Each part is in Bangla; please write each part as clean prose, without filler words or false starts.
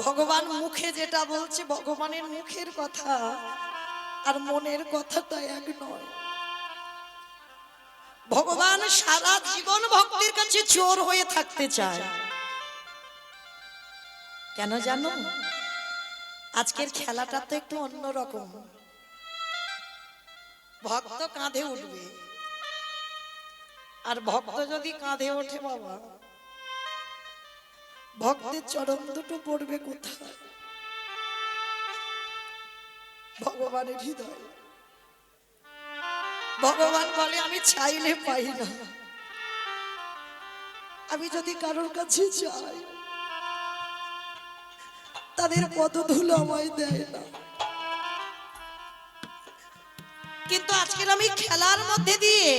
ভগবান মুখে যেটা বলছে, ভগবানের মুখের কথা আর মনের কথাটা এক নয়। ভগবান সারা জীবন ভক্তের কাছে চোর হয়ে থাকতে চায়। কেন জানো? আজকের খেলাটা তো একটু অন্যরকম। ভক্ত কাঁধে উঠবে, আর ভক্ত যদি কাঁধে ওঠে বাবা, ভক্তের চরণ দুটো পড়বে কোথায়? ভগবানের হৃদয়। ভগবান বলে আমি চাইলে পাই না, আমি যদি কারোর কাছে যাই তাদের পদধূলো আমায় দেয় না। কিন্তু আজকের আমি খেলার মধ্যে দিয়ে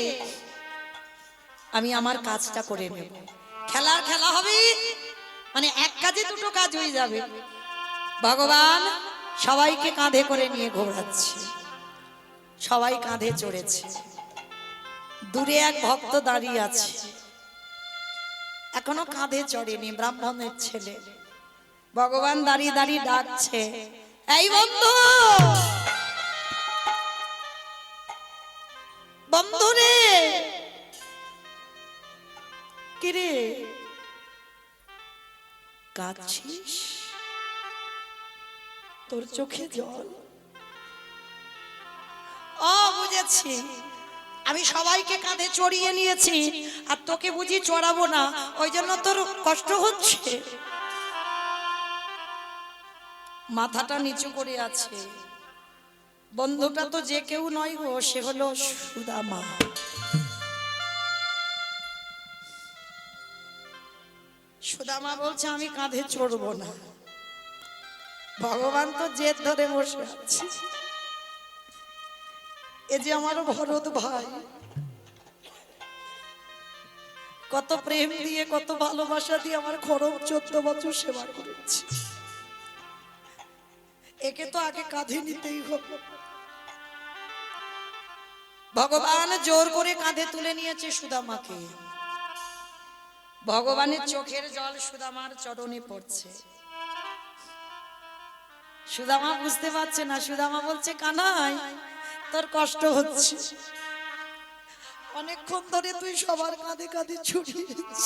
আমি আমার কাজটা করে নেব। খেলার খেলা হবে মানে এক কাজে দুটো কাজ হয়ে যাবে। ভগবান সবাইকে কাঁধে করে নিয়ে ঘোরাচ্ছে, সবাই কাঁধে চড়েছে। দূরে এক ভক্ত দাঁড়িয়ে আছে, এখনো কাঁধে চড়েনি, ব্রাহ্মণের ছেলে। ভগবান দাঁড়িয়ে দাঁড়িয়ে ডাকছে, এই বন্ধু, বন্ধু রে, কিরে কাঁদছিস? তোর চোখে জল? ও বুঝেছি, আমি সবাইকে কাঁধে চড়িয়ে নিয়েছি আর তোকে বুঝি চড়াবো না, ওই জন্য তোর কষ্ট হচ্ছে। মাথাটা নিচু করে আছে। বন্ধুটা তো যে কেউ নয় গো, সে হলো সুদামা। সুদামা বলছে আমি কাঁধে চড়বো না। ভগবান তো জেদ ধরে বসে আছে। এ যে আমার ভরত ভাই, কত প্রেম দিয়ে কত ভালোবাসা দিয়ে আমার খরম 14 বছর সেবা করেছে, একে তো আগে কাঁধে নিতেই হবে। ভগবান জোর করে কাঁধে তুলে নিয়েছে সুদামাকে। ভগবানের চোখের জল সুদামার চরণে পড়ছে। সুদামা বুঝতে পারছে না। সুদামা বলছে কানাই, তোর কষ্ট হচ্ছে, অনেকক্ষণ ধরে তুই সবার কাঁধে কাঁধে ছড়িয়েছিস,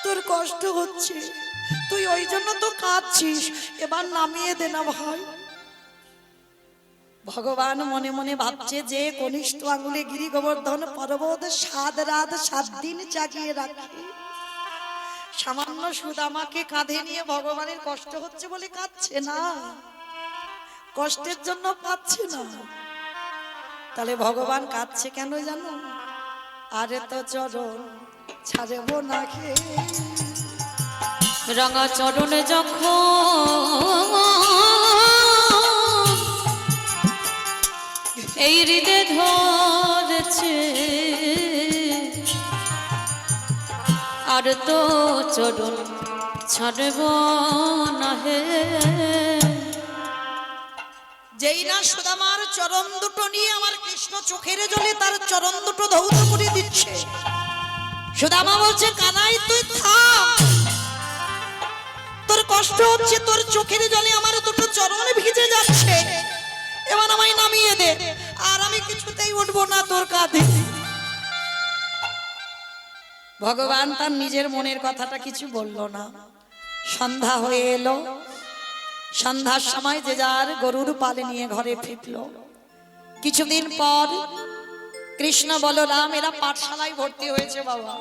তোর কষ্ট হচ্ছে, তুই ওই জন্য তো কাঁদছিস, এবার নামিয়ে দে না ভাই। ভগবান মনে মনে ভাবছে যে কনিষ্ঠ আঙুলে গিরি গোবর্ধন পর্বত 7 রাত 7 দিন জাগিয়ে রাখে, সামান্য সুদামাকে কাঁধে নিয়ে ভগবানের কষ্ট হচ্ছে বলে কাঁদছে না, কষ্টের জন্য পাচ্ছে না। তাহলে ভগবান কাঁদছে কেন জানো? আরে তো চরণ ছাড়ব না খে, রাঙা চরণে যখন এই হৃদয় ধরেছে, আর তো চরণ ছাড়ব না হে। যেই না সুদামার চরণ দুটো নিয়ে আমার কৃষ্ণ চোখের জলে তার চরণ দুটো ধৌত করে দিচ্ছে, সুদামা বলছে কানাই তুই থাম, তোর কষ্ট হচ্ছে, তোর চোখের জলে আমার দুটো চরণ ভিজে যাচ্ছে, এবার আমায় নামিয়ে দে, আর আমি কিছুতেই উঠবো না তোর কাঁধে। ভগবান তার নিজের মনের কথাটা কিছু বলল না। সন্ধ্যা হয়ে এলো, সন্ধ্যার সময় যে যার গরুর পালে নিয়ে ঘরে ফিরল। কিছুদিন পর কৃষ্ণ বলরাম এরা পাঠশালায় ভর্তি হয়েছে বাবা।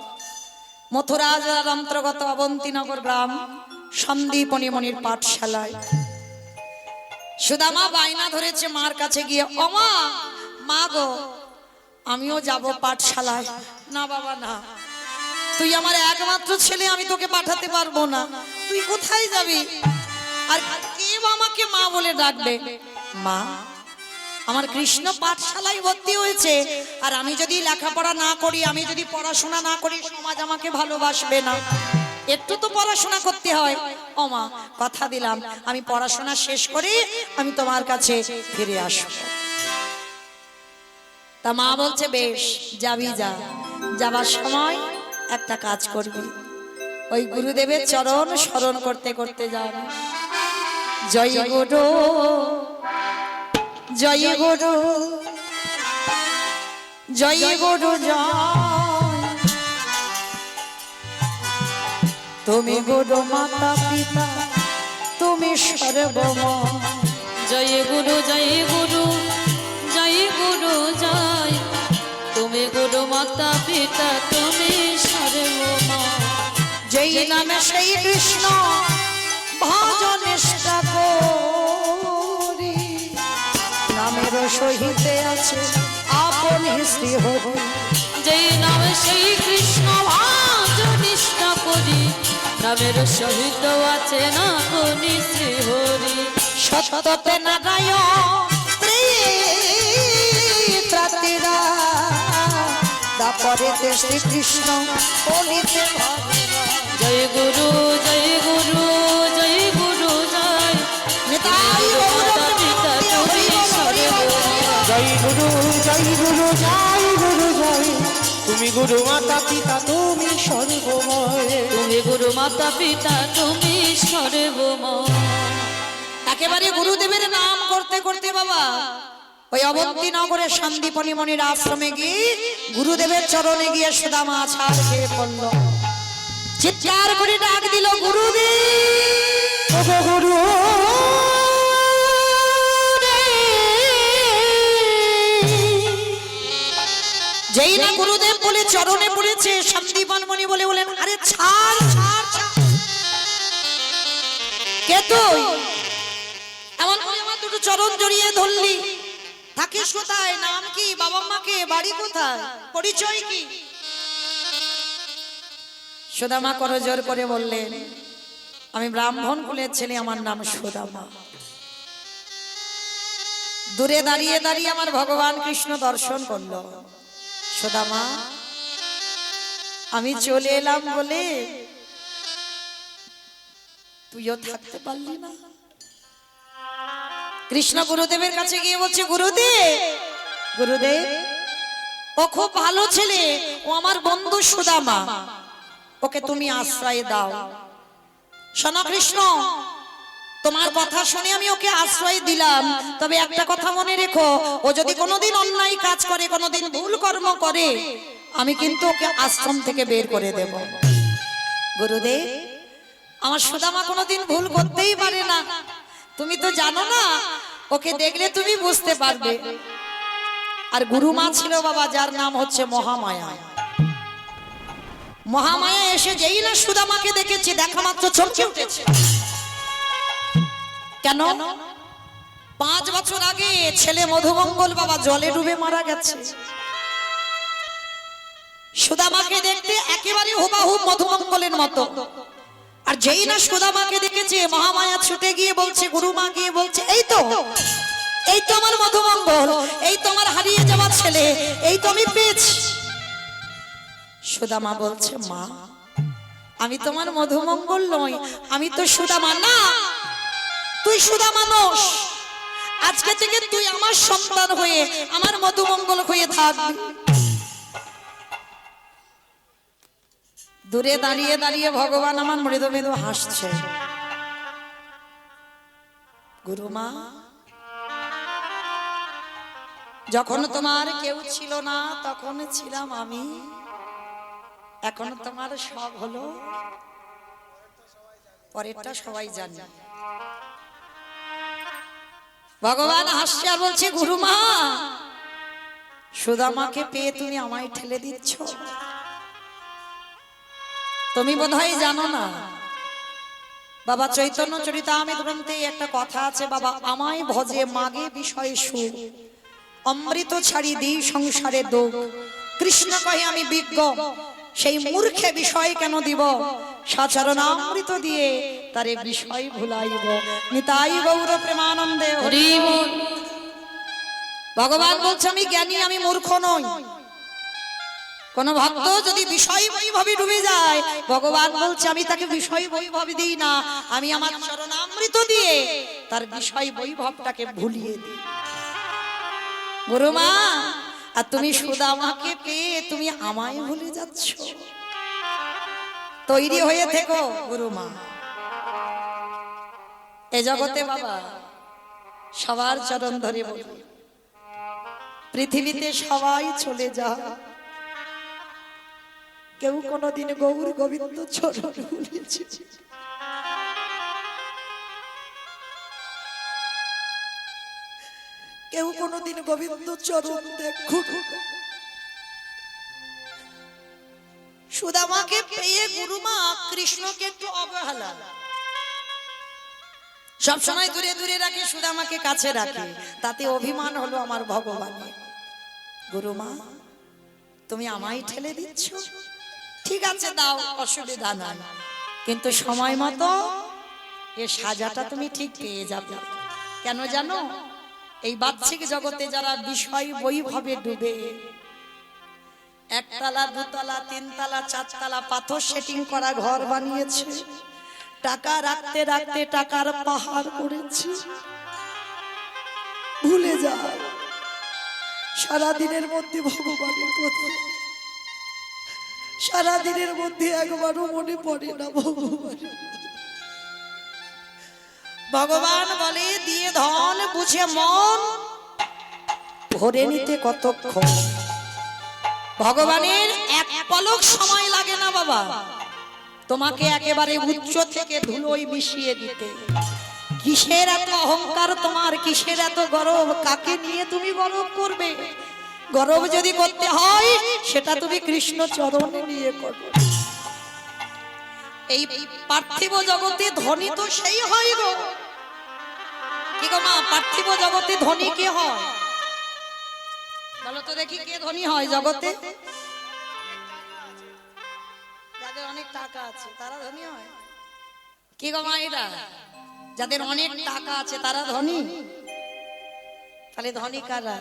মথুরা জেলার অন্তর্গত অবন্তীনগর গ্রাম সন্দীপনী মনির পাঠশালায়। সুদামা বায়না ধরেছে মার কাছে গিয়ে, ওমা মা গো আমিও যাব পাঠশালায়। না বাবা না, তুই আমার একমাত্র ছেলে, আমি তোকে পাঠাতে পারবো না, তুই কোথায় যাবি? আর কে আমাকে মা বলে ডাকবে? মা, আমার কৃষ্ণ পাঠশালায় ভর্তি হয়েছে, আর আমি যদি লেখাপড়া না করি, আমি যদি পড়াশোনা না করি, সমাজ আমাকে ভালোবাসবে না, একটু তো পড়াশোনা করতে হয়। ও মা, কথা দিলাম আমি পড়াশোনা শেষ করে আমি তোমার কাছে ফিরে আসব। তা মা বলছে বেশ যাবি, যা, যাবার সময় একটা কাজ করবি, ওই গুরুদেবের চরণ স্মরণ করতে করতে যান। জয় গুরু, জয় গুরু, জয় গুরু জয়। তুমি গুরু মাতা পিতা, তুমি সর্বময়। জয় গুরু, জয় গুরু, জয় গুরু জয়। তুমি গুরু মাতা পিতা, তুমি সর্বময়। যেই নামে সেই কৃষ্ণ ভজন নিষ্ঠা করি, নামের সহিতে আছে আপন শ্রী হরি। যেই নামে সেই কৃষ্ণ ভজ নিষ্ঠা করি, নামের সহিত আছে না কোনি শ্রী হরি। সততে নারায়ণ ত্রাতিরা, দাপরেতে শ্রীকৃষ্ণ বলিতে জয় গুরু, জয় গুরু, জয় গুরু জয়। নিতাই গৌর পিতা তুমি সর্বময়। জয় গুরু, জয় গুরু, জয় গুরু জয়। তুমি গুরু মাতা পিতা, তুমি সর্বময়। তুমি গুরু মাতা পিতা, তুমি সর্বময়। একেবারে গুরুদেবের নাম করতে করতে বাবা ওই অবন্তী নগরের সন্দীপনী মনির আশ্রমে গিয়ে গুরুদেবের চরণে গিয়ে সুদামা ছাড় খেয়ে পড়ল। চিৎকার করে ডাক দিল, গুরুদেব, ওগো গুরু যেই না গুরুদেব বলে চরণে পড়েছে, সন্দীপন মণি বলে বলেন, আরে ছাড় ছাড় ছাড়। কে তুই? এমন করে আমার দুটো চরণ জড়িয়ে ধরলি। থাকিস কোথায়? নাম কি? বাবা মাকে? বাড়ি কোথায়? পরিচয় কি? সুদামা করজোর করে বললেন, আমি ব্রাহ্মণ কুলের ছেলে, আমার নাম সুদামা। দূরে দাঁড়িয়ে দাঁড়িয়ে আমার ভগবান কৃষ্ণ দর্শন করলো। সুদামা, আমি চলে এলাম বলে তুইও থাকতে পারলি না। কৃষ্ণ গুরুদেবের কাছে গিয়ে বলছে, গুরুদেব, গুরুদেব, ও খুব ভালো ছেলে, ও আমার বন্ধু সুদামা, ওকে তুমি আশ্রয় দাও। শোনো কৃষ্ণ, তোমার কথা শুনে আমি ওকে আশ্রয় দিলাম, তবে একটা কথা মনে রেখো, ও যদি কোনোদিন অন্যায় কাজ করে, কোনোদিন ভুল কর্ম করে, আমি কিন্তু ওকে আশ্রম থেকে বের করে দেব। গুরুদেব, আমার সুদামা কোনোদিন ভুল করতেই পারে না, তুমি তো জানো না, ওকে দেখলে তুমি বুঝতে পারবে। আর গুরুমা ছিল বাবা, যার নাম হচ্ছে মহামায়া। মহামায়া এসে যেই না সুদামাকে দেখেছে, দেখা মাত্র চমকে উঠেছে। কেন? 5 বছর আগে ছেলে মধুমঙ্গল বাবা জলে ডুবে মারা গেছে। সুদামাকে দেখতে একেবারে হুবাহুব মধুমঙ্গলের মতো। আর যেই না সুদামাকে দেখেছে, মহামায়া ছুটে গিয়ে বলছে, গুরুমা গিয়ে বলছে, এই তো আমার মধুমঙ্গল, এই তো আমার হারিয়ে যাওয়া ছেলে, এই তো আমি পেয়েছি। সুদামা বলছে, মা, আমি তোমার মধুমঙ্গল নই, আমি তো সুদামা না, তুই সুদামা নস। আজকে থেকে তুই আমার সন্তান হয়ে, আমার মধুমঙ্গল হয়ে থাকবি। দূরে দাঁড়িয়ে দাঁড়িয়ে ভগবান আমার মৃদু মৃদু হাসছে। গুরুমা, যখন তোমার কেউ ছিল না, তখন ছিলাম আমি, এখন তোমার সব হলো, পরেরটা সবাই জানে। ভগবান হাসছে আর বলছে, গুরুমা, সুদামাকে পেয়ে তুমি আমায় ঠেলে দিচ্ছ। তুমি বোধহয় জানো না, বাবা চৈতন্য চরিতামৃত গ্রন্থে একটা কথা আছে, বাবা আমায় ভজে মাগে বিষয় সুখ, অমৃত ছাড়ি দিই সংসারে দুঃখ। কৃষ্ণ কহে আমি বিজ্ঞ, সেই মূর্খে বিষয় কেন দিব, সাচরণ অমৃত দিয়ে তারে বিষয় ভুলাইব। নিতাই গৌর প্রেমানন্দে হরি বল। ভগবান বলছে, আমি জ্ঞানী, আমি মূর্খ নই। কোন ভক্ত যদি বিষয় বৈভবে ডুবে যায়, ভগবান বলছে, আমি তাকে বিষয় বৈভব দিই না, আমি আমার চরণামৃত দিয়ে তার বিষয় বৈভবটাকে ভুলিয়ে দিই। গুরুমা, আর তুমি সুদামাকে পেয়ে তুমি আমায় ভুলে যাচ্ছ। তৈরি হয়ে থেকো গুরুমা। এ জগতে বাবা সবার চরণ ধরে বলি, পৃথিবীতে সবাই চলে যা, কেউ কোনোদিন গৌর গোবিন্দ চরণ ভুলেছে? কেউ কোনোদিন গোবিন্দ চরণ দেখো? সুদামাকে পেয়ে গুরুমা কৃষ্ণকে একটু অবহেলা, সবসময় দূরে দূরে রাখে, সুদামাকে কাছে রাখে, তাতে অভিমান হলো আমার ভগবানের। গুরুমা তুমি আমায় ঠেলে দিচ্ছ, ঠিক আছে দাও, অসুবিধা নাই, কিন্তু সময় মতো এ সাজাটা তুমি ঠিক পেয়ে যাবে। কেন জানো? এই বাহ্যিক জগতে যারা বিষয় বৈভবে ডুবে একতলা, দুতলা, তিনতলা, চারতলা পাথর সেটিং করা ঘর বানিয়েছে, টাকা রাখতে রাখতে টাকার পাহাড় করেছে, ভুলে যায় সারাদিনের মধ্যে ভগবানের কথা, সারাদিনের মধ্যে একবারও মনে পড়ে না ভগবান। ভগবান বলে দিয়ে ধন বুঝে মন ভরে নিতে কতক্ষণ। ভগবানের এক পলক সময় লাগে না বাবা, তোমাকে একেবারে উচ্চ থেকে ধুলোয় মিশিয়ে দিতে। কিসের এত অহংকার তোমার, কিসের এত গর্ব, কাকে নিয়ে তুমি গর্ব করবে? গর্ব যদি করতে হয় সেটা তুমি কৃষ্ণ চরণে নিয়ে করো। এই পার্থিব জগতে ধনী তো সেই হয় গো, কি গো মা? পার্থিব জগতে ধনী কে হয় বলো তো দেখি, কে ধনী হয় জগতে? যাদের অনেক টাকা আছে তারা ধনী হয়। কি গো মা এরা? যাদের অনেক টাকা আছে তারা ধনী? তাহলে ধনী কারা?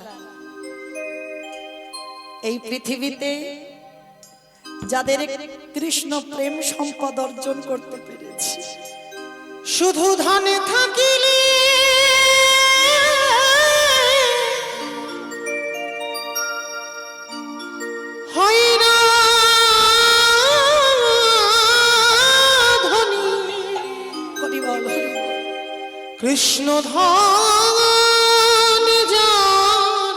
এই পৃথিবীতে যাদের কৃষ্ণ প্রেম সম্পদ অর্জন করতে পেরেছে। শুধু ধনে থাকিলে হয় না ধনী, হরি বল। কৃষ্ণ ধন যার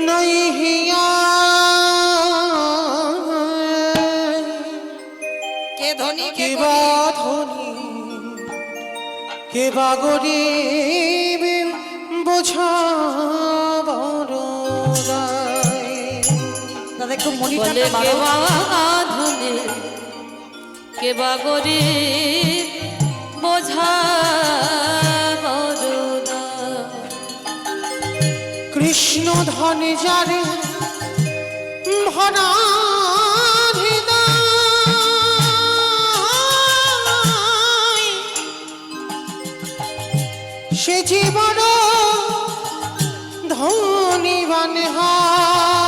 নাই হিয়া, কে ধনী কে কে বা ধনী কে বা গরিব বোঝা বড় দায়। দাদা একটু বলে মনিটারটা কে বাড়াও। বা ধনী কে বা গরিব বোঝা বড় দায়। কৃষ্ণ ধনে যারে ভরা হৃদয়, সে জীবন ধনীবান হয়,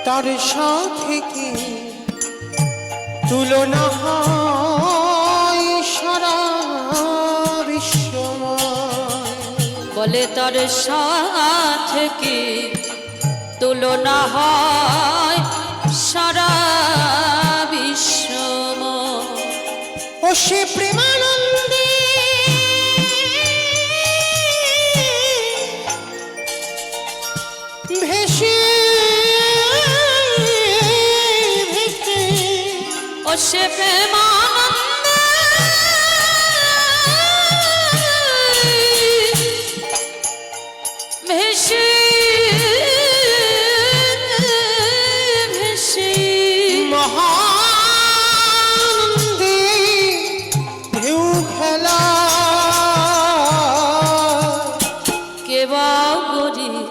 তার সাথে কি তুলনা হয় সারা বিশ্বময়। বলে তার সাথে কি তুলনা হয় সারা বিশ্বময়। ও সে প্রেমানন্দে ভেসে ভেসে, ও সে প্রেমানন্দে ভেসে ভেসে মহানন্দে ঢেউ খেলা, কে বা গরিব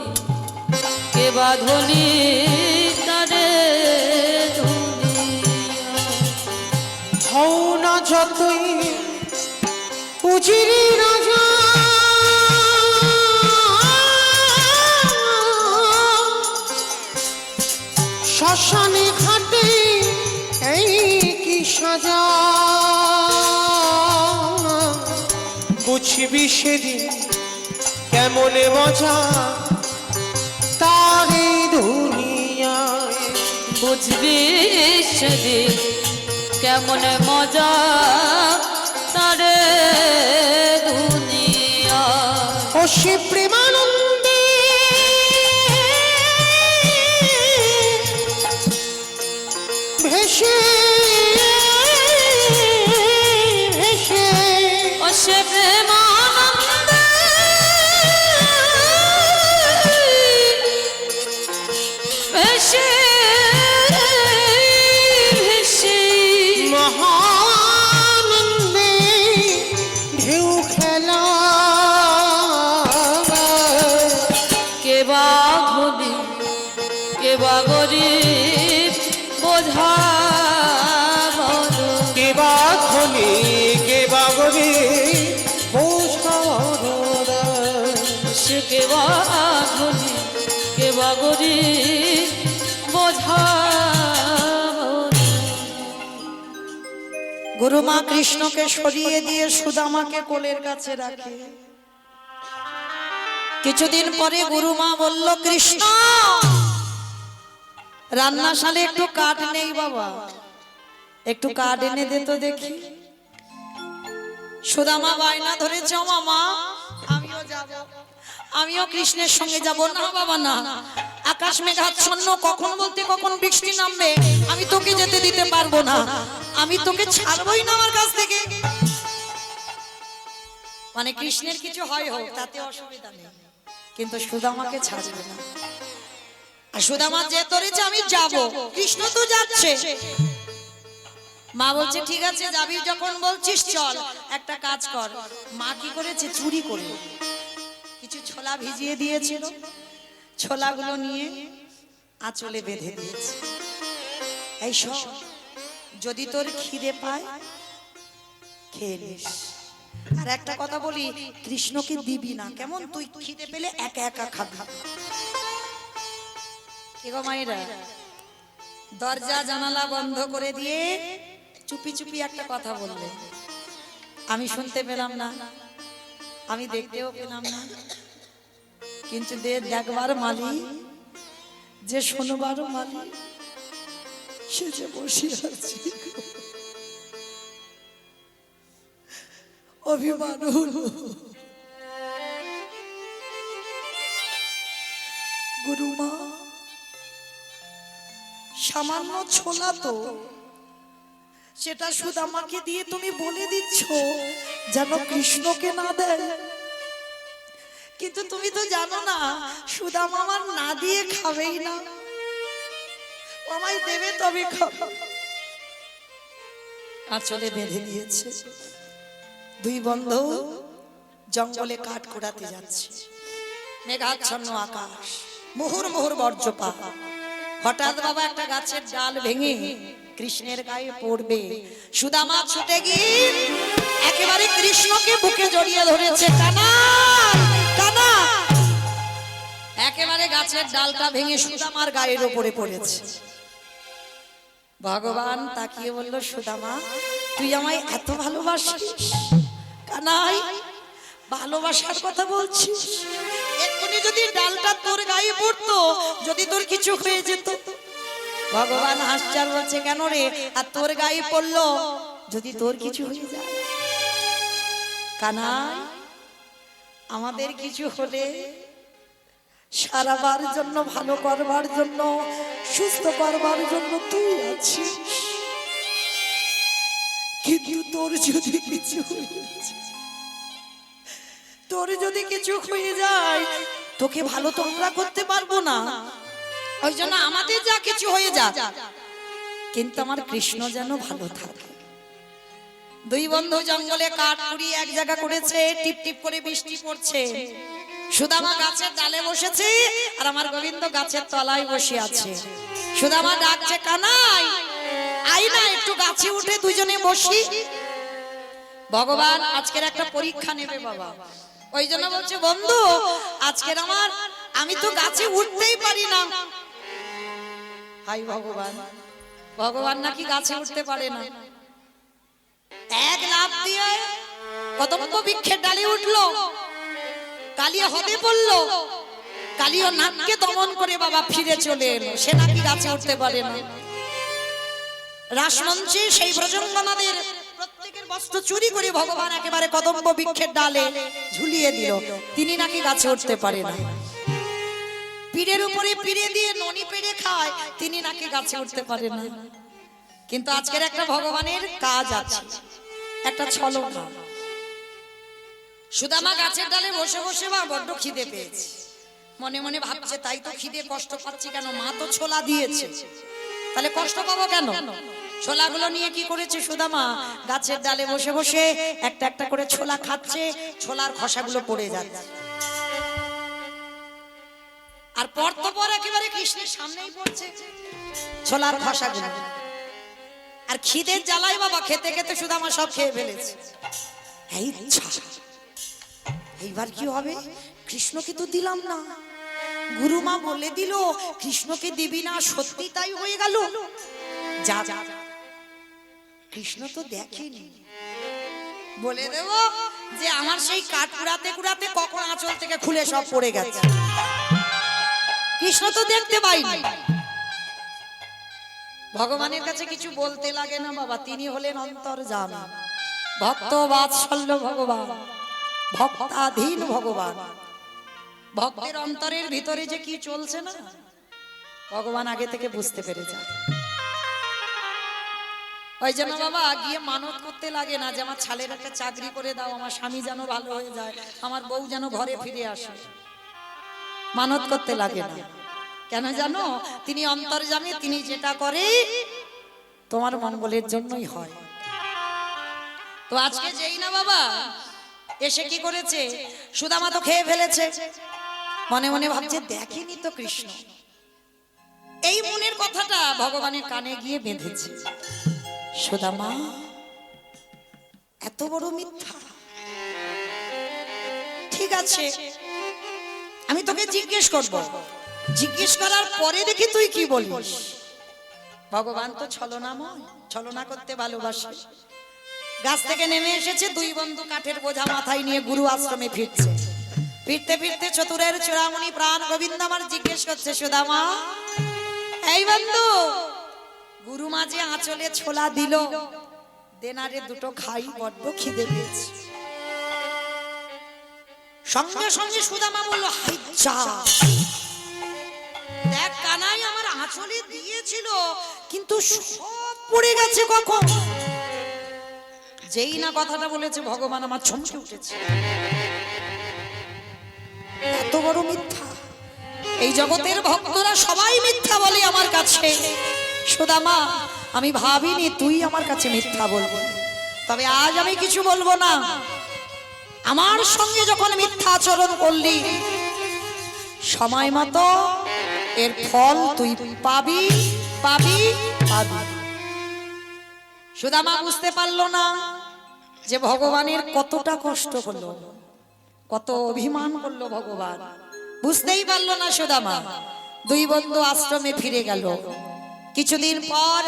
কে বা ধনী তারে হও না যতই উজিরি রাজা, শ্মশানে ঘাটে এই কি সাজা, বুঝবি সেদিন কেমন মজা তার এই দুনিয়ায়। বুঝবি সেদিন কেমন মজা তারে দুনিয়া। ও সে প্রেমানন্দে ভেসে ভেসে ও সে প্রেমানন্দে ভেসে ভেসে মহানন্দে ঢেউ খেলা কে বা ধনী কে বা গরিব বোঝা বলো। কে বা ধনী কে বা গরিব বোঝা সে কে বা ধনী কে বা গরিব বোঝা বলো। গুরু মা কৃষ্ণকে সরিয়ে দিয়ে সুদামাকে কোলের কাছে রাখে। কিছুদিন পরে গুরু মা বলল, কৃষ্ণ রান্নাশালে একটু কাঠ নেই বাবা, একটু কাঠ এনে দে তো দেখি। সুদামা বায়না ধরেছে, ও মামা আমিও যাব, আমিও কৃষ্ণের সঙ্গে যাব। না বাবা না, আকাশ মেঘাচ্ছন্ন, কখন বলতে কখন বৃষ্টি নামবে, আমি তোকে যেতে দিতে পারবো না, আমি তোকে ছাড়বই না আমার কাছ থেকে। মানে কৃষ্ণের কিছু হয় হোক তাতে অসুবিধা নেই, কিন্তু সুদামাকে ছাড়বে না। আর সুদামা যে ধরেছে আমি যাব, কৃষ্ণ তো যাচ্ছে। মা বলছে ঠিক আছে যাবি যখন বলছিস চল, একটা কাজ কর। মা কি করেছে, চুরি করে কিছু ছোলা ভিজিয়ে দিয়েছিল, ছোলাগুলো নিয়ে আঁচলে বেঁধে দিয়েছে। এই সব যদি তোর খিদে পায় খেয়ে নিস। আর একটা কথা বলি, কৃষ্ণকে দিবি না কেমন, তুই খিদে পেলে একা একা খাবি। কি গো মায়েরা, দরজা জানালা বন্ধ করে দিয়ে চুপি চুপি একটা কথা বললে, আমি শুনতে পেলাম না, আমি দেখতেও পেলাম না, কিন্তু দেখবার মালি যে শোনবার মালি সে যে বসে আছে। অভিমান হলো, গুরুমা সামান্য ছোলা তো, সেটা সুদামাকে দিয়ে তুমি বলে দিচ্ছ যেন কৃষ্ণকে না দেয়, কিন্তু তুমি তো জানো না সুদামা আমার না দিয়ে খাবেই না, আমায় দেবে তবে খাবো। আঁচলে বেঁধে দিয়েছে। দুই বন্ধু জঙ্গলে কাঠ কুড়াতে যাচ্ছে, মেঘাচ্ছন্ন আকাশ, মুহুর মুহুর বজ্রপাত। হঠাৎ বাবা একটা গাছের ডাল ভেঙে কৃষ্ণের গায়ে পড়বে। সুদামা ছুটে গিয়ে একেবারে কৃষ্ণকে বুকে জড়িয়ে ধরেছে, কানা কানা। একেবারে গাছের ডালটা ভেঙে সুদামার গায়ের উপরে পড়েছে। ভগবান তাকিয়ে বলল, সুদামা তুই আমায় এত ভালোবাসিস? কানাই ভালোবাসার কথা বলছিস, এক্ষুনি যদি ডালটা তোর গায়ে পড়তো, যদি তোর কিছু হয়ে যেত। ভগবান হাসছে আর বলছে, কেন রে, আর তোর গায়ে পড়লো যদি তোর কিছু হয়ে যায়? কানাই আমাদের কিছু হলে সারাবার জন্য, ভালো করবার জন্য, সুস্থ করবার জন্য তুই আছিস, কিন্তু তোর যদি কিছু হয়ে যায়, তোর যদি কিছু হয়ে যায়, তোকে ভালো তো আমরা করতে পারবো না। ওই জন্য আমাদের যা কিছু হয়ে যাক, কিন্তু আমার কৃষ্ণ যেন ভালো থাকে। দুই বন্ধু জঙ্গলে কাঠ কুড়িয়ে এক জায়গা করেছে, টিপ টিপ করে বৃষ্টি পড়ছে। সুদামা গাছের ডালে বসেছে আর আমার গোবিন্দ গাছের তলায় বসে আছে। সুদামা ডাকছে, কানাই আই না, একটু গাছে উঠে দুজনে বসি। ভগবান আজকের একটা পরীক্ষা নেবে বাবা, ওই জন্য বলছে, বন্ধু আজকের আমার, আমি তো গাছে উঠতেই পারি না। হাই ভগবান, ভগবান নাকি গাছে উঠতে পারে না। এক লাফ দিয়ে কদম্ব বৃক্ষের ডালে উঠলো, কালিয়া হদে পড়লো। কালীয় নাগকে দমন করে বাবা ফিরে চলে এলো, সে নাকি গাছে উঠতে পারে না। রাসমঞ্চে সেই ব্রজঙ্গনাদের প্রত্যেকের বস্ত্র চুরি করে ভগবান একেবারে কদম্ব বৃক্ষের ডালে ঝুলিয়ে দিল, তিনি নাকি গাছে উঠতে পারে না। পীরের উপরে পিড়ে দিয়ে ননি পেড়ে খায়, তিনি নাকি গাছে উঠতে পারে না। কিন্তু আজকের একটা ভগবানের কাজ আছে, একটা ছলনা। সুদামা গাছের ডালে বসে বসে বা বড্ড খিদে পেয়েছে, মনে মনে ভাবছে তাই তো খিদে, কষ্ট পাচ্ছি কেন, মা তো ছোলা দিয়েছে, তাহলে কষ্ট পাবো কেন। ছোলাগুলো নিয়ে কি করেছে সুদামা, গাছের ডালে বসে বসে একটা একটা করে ছোলা খাচ্ছে, ছোলার খোসাগুলো পড়ে যাচ্ছে। আর পর তো পর একেবারে কৃষ্ণের সামনেই পড়ছে ছোলার খোসাগুলো। আর খিদের জ্বালায় বাবা খেতে খেতে সুদামা সব খেয়ে ফেলেছে। এই এইবার কি হবে, কৃষ্ণকে তো দিলাম না, গুরুমা বলে দিল কৃষ্ণকে দিবি না, সত্যি তাই হয়ে গেল। যা যা, কৃষ্ণ তো দেখেনি, বলে দেব যে আমার সেই কাঠ কুড়াতে কুড়াতে কখন আঁচল থেকে খুলে সব পড়ে গেছে, কৃষ্ণ তো দেখতে পাইনি। ভগবানের কাছে কিছু বলতে লাগে না বাবা, তিনি হলেন অন্তর্যামী, ভক্ত বাৎসল্য ভগবান, ভক্তাধীন ভগবান। ভক্তের অন্তরের ভিতরে যে কি চলছে না, ভগবান আগে থেকে বুঝতে পেরে যায়। ওই জন্য বাবা গিয়ে মানত করতে লাগে না যে আমার ছেলের একটা চাকরি করে দাও, আমার স্বামী যেন ভালো হয়ে যায়, আমার বউ যেন ঘরে ফিরে আসে, মানত করতে লাগে না। কেন জানো, তিনি অন্তর্যামী, তিনি যেটা করে তোমার মঙ্গলের জন্যই হয়। তো আজকে যেই না বাবা এসে কি করেছে, সুদামা তো খেয়ে ফেলেছে, মনে মনে ভাবছে দেখেনি তো কৃষ্ণ। এই মনের কথাটা ভগবানের কানে গিয়ে বেঁধেছে, সুদামা এত বড় মিথ্যা, ঠিক আছে আমি তোকে জিজ্ঞেস করব, জিজ্ঞেস করার পরে দেখি তুই কি বলিস। ভগবান তো ছলনাময়, ছলনা করতে ভালোবাসে। গাছ থেকে নেমে এসেছে, দুই বন্ধু কাঠের বোঝা মাথায় নিয়ে গুরু আশ্রমে ফিরছে। ফিরতে ফিরতে চতুরের চূড়ামণি প্রাণ গোবিন্দ আমার জিজ্ঞেস করছে, সুদামা এই বন্ধু, গুরু মাঝে আঁচলে ছোলা দিল, দেনারে দুটো খাই, বড্ড খিদে পেয়েছে। সঙ্গে সঙ্গে সুদামা বলল, হাই যা, দেখ কানাই আমার আঁচলে দিয়েছিল, কিন্তু সব পড়ে গেছে কখন। যেই না কথাটা বলেছে ভগবান আমার চমকে উঠেছে, এত বড় মিথ্যা। এই জগতের ভক্তরা সবাই মিথ্যা বলে আমার কাছে, সুদামা আমি ভাবিনি তুই আমার কাছে মিথ্যা বলবি, তবে আজ আমি কিছু বলবো না। আমার সঙ্গে যখন মিথ্যা আচরণ করলি, সময় মতো এর ফল তুই পাবি পাবি পাবি। সুদামা বুঝতে পারলো না যে ভগবানের কতটা কষ্ট হলো, কত অভিমান করলো ভগবান, বুঝতেই পারলো না সুদামা। দুই বন্ধু আশ্রমে ফিরে গেল। কিছুদিন পর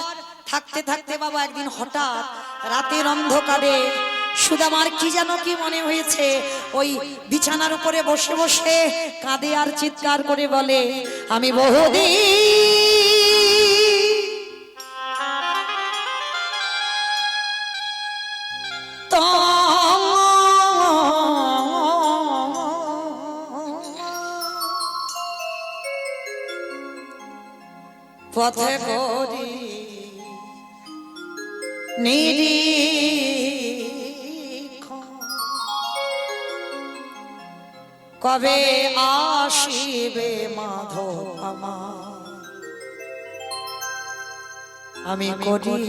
থাকতে থাকতে বাবা একদিন হঠাৎ রাতের অন্ধকারে সুদামার কি যেন কি মনে হয়েছে, ওই বিছানার উপরে বসে বসে কাঁদে আর চিৎকার করে বলে, আমি বহুদিন পথে করি নিরীক্ষণ, কবে আসিবে মাধব আমার, আমি করি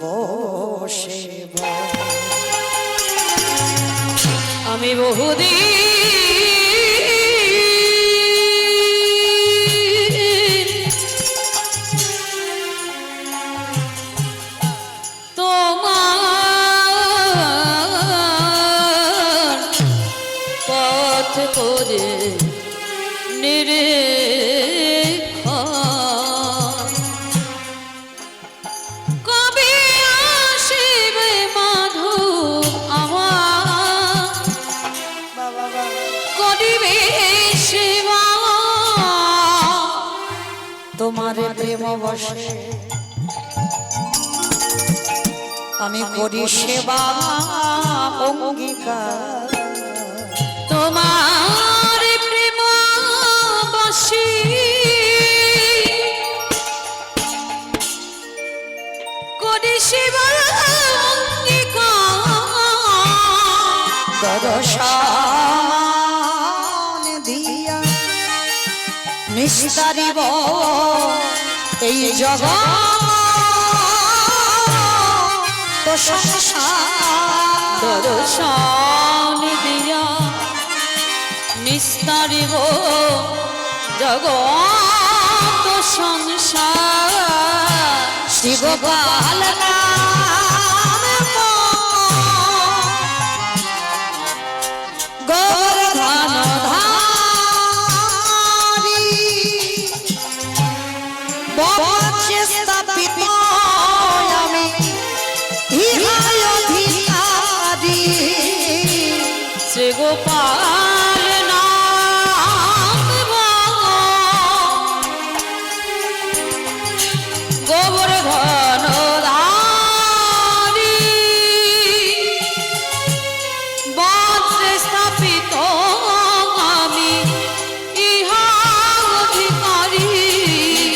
বসে আমি বহুদিন তোমার পথ করে নিরীক্ষণ, কবে আসিবে মাধব আমার, করিবে শিব তোমার প্রেম বসে আমি করি সেবা অঙ্গীকার তোমার প্রেম বশে করি সেবা অঙ্গীকার দর্শন দিয়া নিস্তারিব এই জগৎ তো সংসার দর্শন দিয়া নিস্তারিব জগৎ সংসার শিবপাল গোবর্ধন ধারি বচে স্থাপিত আমি ইহায় অধিকারী শ্রী গোপাল নাম গোবর্ধন ধারি বজ্রে স্থাপিত আমি ইহা অধিকারী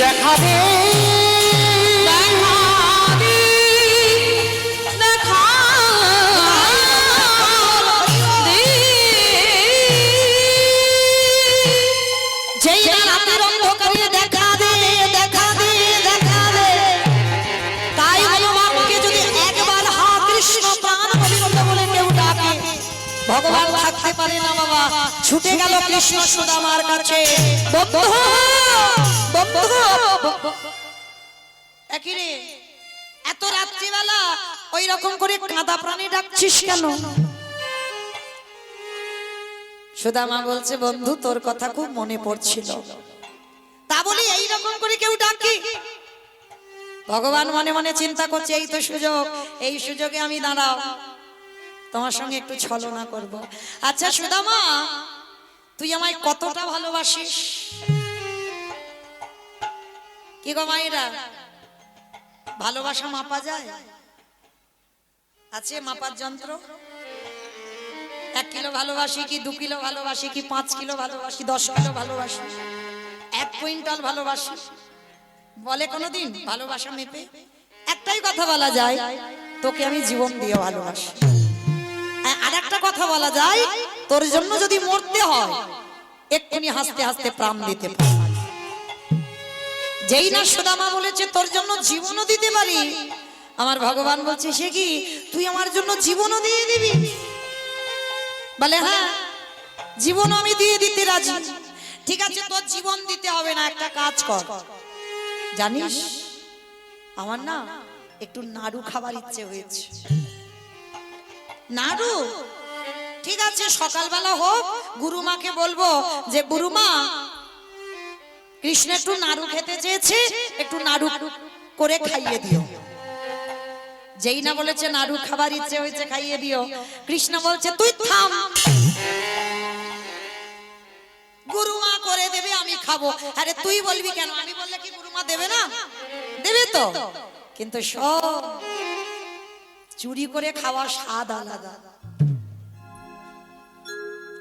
দেখাবে যেই রাতের অন্ধকারে দেখা দে দেখা দে দেখা দে তাই হনুমানকে যদি একবার হা কৃষ্ণ প্রাণ গোবিন্দ বলে কেউ ডাকে ভগবান থাকতে পারে না বাবা ছুটে গেল কৃষ্ণ সুদামার কাছে বন্ধু বন্ধু একই রে এত রাত্রিবেলা ওই রকম করে কাঁদা প্রাণী ডাকছিস কেন সুদামা বলছে বন্ধু তোর কথা খুব মনে পড়ছিল তা বলি এইরকম করে কেউ ডাকি ভগবান মনে মনে চিন্তা করছে এই তো সুযোগ এই সুযোগে আমি দাঁড়াও তোমার সঙ্গে একটু ছলনা করব আচ্ছা সুদামা তুই আমায় কতটা ভালোবাসিস কি গো মায়েরা ভালোবাসা মাপা যায় আছে মাপার যন্ত্র 1 কিলো ভালোবাসি কি 2 কিলো ভালোবাসি কি 5 কিলো ভালোবাসি 10 কিলো ভালোবাসি 1 কুইন্টাল ভালোবাসি বলে কোনোদিন ভালোবাসা মেপে একটাই কথা বলা যায় তোকে আমি জীবন দিয়ে ভালোবাসি আর একটা কথা বলা যায় তোর জন্য যদি মরতে হয় এক্ষুনি হাসতে হাসতে প্রাণ দিতে পারি যেই না সুদামা বলেছে তোর জন্য জীবনও দিতে পারি আমার ভগবান বলছে সে কি তুই আমার জন্য জীবনও দিয়ে দিবি বলে হ্যাঁ জীবন আমি দিয়ে দিতে রাজি ঠিক আছে তোর জীবন দিতে হবে না একটা কাজ কর জানিস আমার না একটু নাড়ু খাবার ইচ্ছে হয়েছে নাড়ু ঠিক আছে সকালবেলা হোক গুরুমাকে বলবো যে গুরুমা কৃষ্ণ একটু নাড়ু খেতে চেয়েছে একটু নাড়ু করে খাইয়ে দিও যেই না বলেছে নাড়ু খাবার ইচ্ছে হয়েছে খাইয়ে দিও কৃষ্ণ বলছে তুই থাম গুরুমা করে দেবে আমি খাবো আরে তুই বলবি কেন আমি বললে কি গুরুমা দেবে না দেবে তো কিন্তু সব চুরি করে খাওয়ার স্বাদ আলাদা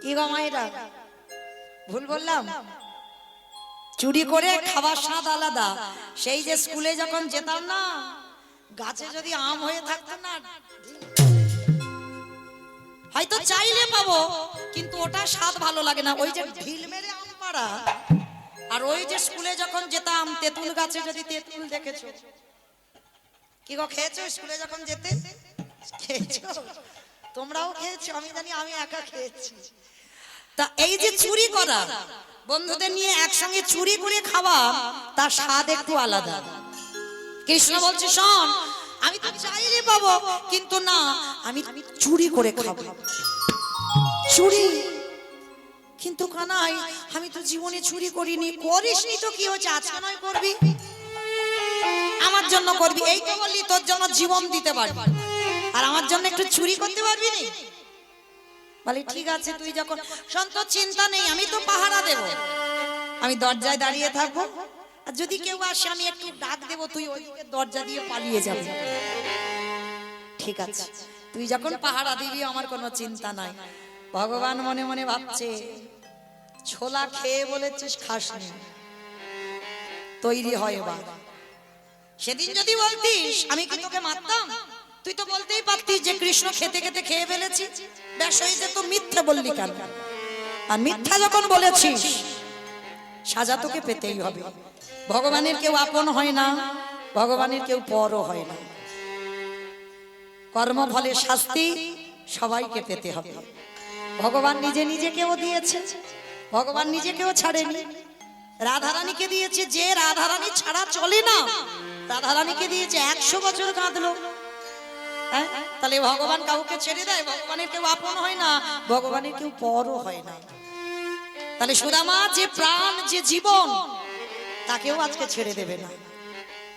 কি গো মায়েরা ভুল বললাম চুরি করে খাবার স্বাদ আলাদা সেই যে স্কুলে যখন যেতাম না গাছে যদি আম হয়ে থাকতো না হয়তো চাইলে পাবো কিন্তু ওটা স্বাদ ভালো লাগে না ওই যে ঢিল মেরে আম পাড়া আর ওই যে স্কুলে যখন যেতাম তেঁতুল গাছে যদি তেঁতুল দেখেছো কি গো খেয়েছো স্কুলে যখন যেতে খেয়েছো তোমরাও খেয়েছো আমি জানি আমি একা খেয়েছি তা এই যে চুরি করা বন্ধুদের নিয়ে একসঙ্গে চুরি করে খাওয়া তার স্বাদ একটু আলাদা কৃষ্ণ বলছে শোন আমি তো চাইলে পাবো কিন্তু না আমি চুরি করে খাবো চুরি কিন্তু কানাই আমি তো জীবনে চুরি করিনি করিসনি তো কি হচ্ছে আজকে নয় করবি আমার জন্য করবি এই তো বললি তোর জন্য জীবন দিতে পারবি আর আমার জন্য একটু চুরি করতে পারবি না বলি ঠিক আছে তুই যখন সন্ত চিন্তা নেই আমি তো পাহারা দেব আমি দরজায় দাঁড়িয়ে থাকবো আর যদি কেউ আসে আমি একটু ডাক দেবো, তুই ওই দিকে দরজা দিয়ে পালিয়ে যাবি। ঠিক আছে, তুই যখন পাহারা দিবি আমার কোনো চিন্তা নাই। ভগবান মনে মনে ভাবছে, ছোলা খেয়ে বলেছিস খাসনি, তৈরি হয় এবার। সেদিন যদি বলতিস আমি কি তোকে মারতাম, তুই তো বলতেই পারতিস যে কৃষ্ণ খেতে খেতে খেয়ে ফেলেছি, ব্যাস হয়েছে। তো মিথ্যা বললি কেন? আর মিথ্যা যখন বলেছিস সাজা তোকে পেতেই হবে। ভগবানের কেউ আপন হয় না, ভগবানের কেউ পরও হয় না। কর্মফলের শাস্তি সবাইকে পেতে হবে। ভগবান নিজে নিজেকেও দিয়েছে, ভগবান নিজেকেও ছাড়েনি। রাধারানীকে দিয়েছে, যে রাধারানী ছাড়া চলে না, রাধারানীকে দিয়েছে 100 বছর কাঁদলো। হ্যাঁ, তাহলে ভগবান কাউকে ছেড়ে দেয়? ভগবানের কেউ আপন হয় না, ভগবানের কেউ পরও হয় না। তাহলে সুদামা যে প্রাণ, যে জীবন, তাকেও আজকে ছেড়ে দেবে না।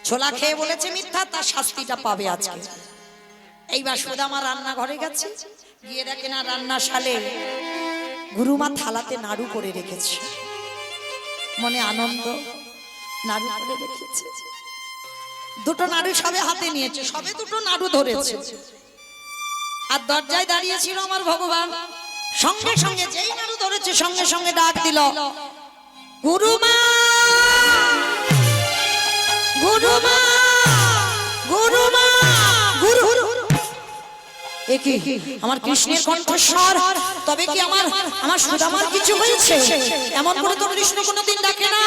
ছোলা খেয়ে বলেছে মিথ্যা, তার শাস্তিটা পাবে আজকে। এইবার সুদামা রান্নাঘরে গেছে, গিয়ে দেখে না রান্নাশালে গুরুমা থালাতে নাড়ু করে রেখেছে। মনে আনন্দ, নাড়ু করে রেখেছে। দুটো নাড়ু সবে হাতে নিয়েছে, সবে দুটো নাড়ু ধরেছে। আর দরজায় দাঁড়িয়ে ছিল আমার ভগবান। সঙ্গে সঙ্গে যেই নাড়ু ধরেছে সঙ্গে সঙ্গে ডাক দিল, গুরুমা, গুরুমা, গুরুমা, গুরু। একি আমার কৃষ্ণের কণ্ঠস্বর, তবে কি আমার আমার সুদামার কিছু হয়েছে? এমন করে তো কৃষ্ণ কোনোদিন ডাকে না।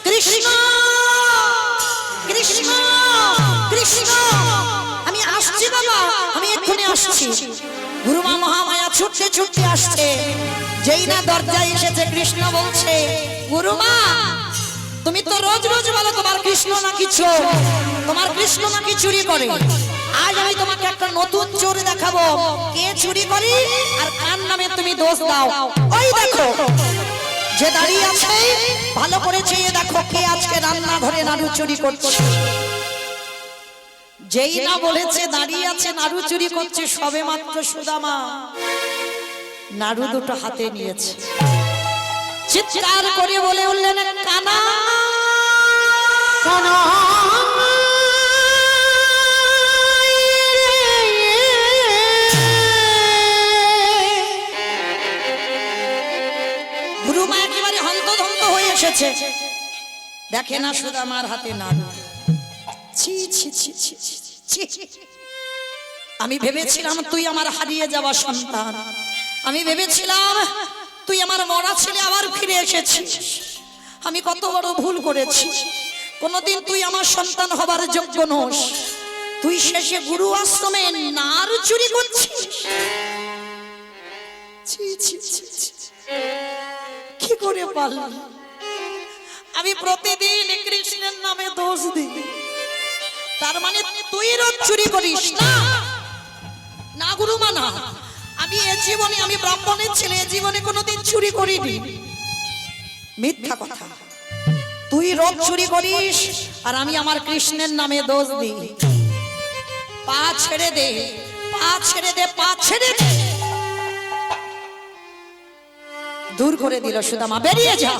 কৃষ্ণ, কৃষ্ণ, কৃষ্ণ, আমি আসছি বাবা, আমি এক্ষুনি আসছি। গুরুমা মহামায়া ছুটতে ছুটতে আসছে। যেই না দরজায় এসেছে কৃষ্ণ বলছে, গুরুমা তুমি তো রোজ রোজ বলো তোমার কৃষ্ণ নাকি চোর, তোমার কৃষ্ণ নাকি চুরি করে। আজ আমি তোমাকে একটা নতুন চোর দেখাবো, কে চুরি করে আর কার নামে তুমি দোষ দাও। ওই দেখো যে দাঁড়িয়ে আছে, ভালো করে চেয়ে দেখো কে আজকে রান্নাঘরে নাড়ু চুরি করছে। যেই না বলেছে দাঁড়িয়ে আছে নাড়ু চুরি করছে, সবে মাত্র সুদামা নাড়ু দুটো হাতে নিয়েছে। চিৎকার করে বলে উঠলেন, কানা, কানা। গুরুমা একেবারে হন্তদন্ত হয়ে এসেছে, দেখে না সুদামার হাতে নাড়ু। ছি ছি ছি ছি ছি ছি। আমি ভেবেছিলাম তুই আমার হারিয়ে যাওয়া সন্তান, আমি ভেবেছিলাম তুই আমার মরা ছেলে আবার ফিরে এসেছিস। আমি কত বড় ভুল করেছি। কোনদিন তুই আমার সন্তান হবার যোগ্য নোস, তুই শেষে গুরু আশ্রমে নাড়ু চুরি করছিস। ছি ছি ছি ছি। কি করে পারলাম? আমি প্রতিদিন কৃষ্ণের নামে দোষ দিই, তার মানে তুই রোজ চুরি করিস? না না গুরুমা, না, আমি এ জীবনে, আমি ব্রাহ্মণের ছেলে, এ জীবনে কোনোদিন চুরি করিনি। মিথ্যা কথা, তুই রোজ চুরি করিস আর আমি আমার কৃষ্ণের নামে দোষ দিই। পা ছেড়ে দে, পা ছেড়ে দে, পা ছেড়ে দে। দূর করে দিল সুদামা, বেরিয়ে যা।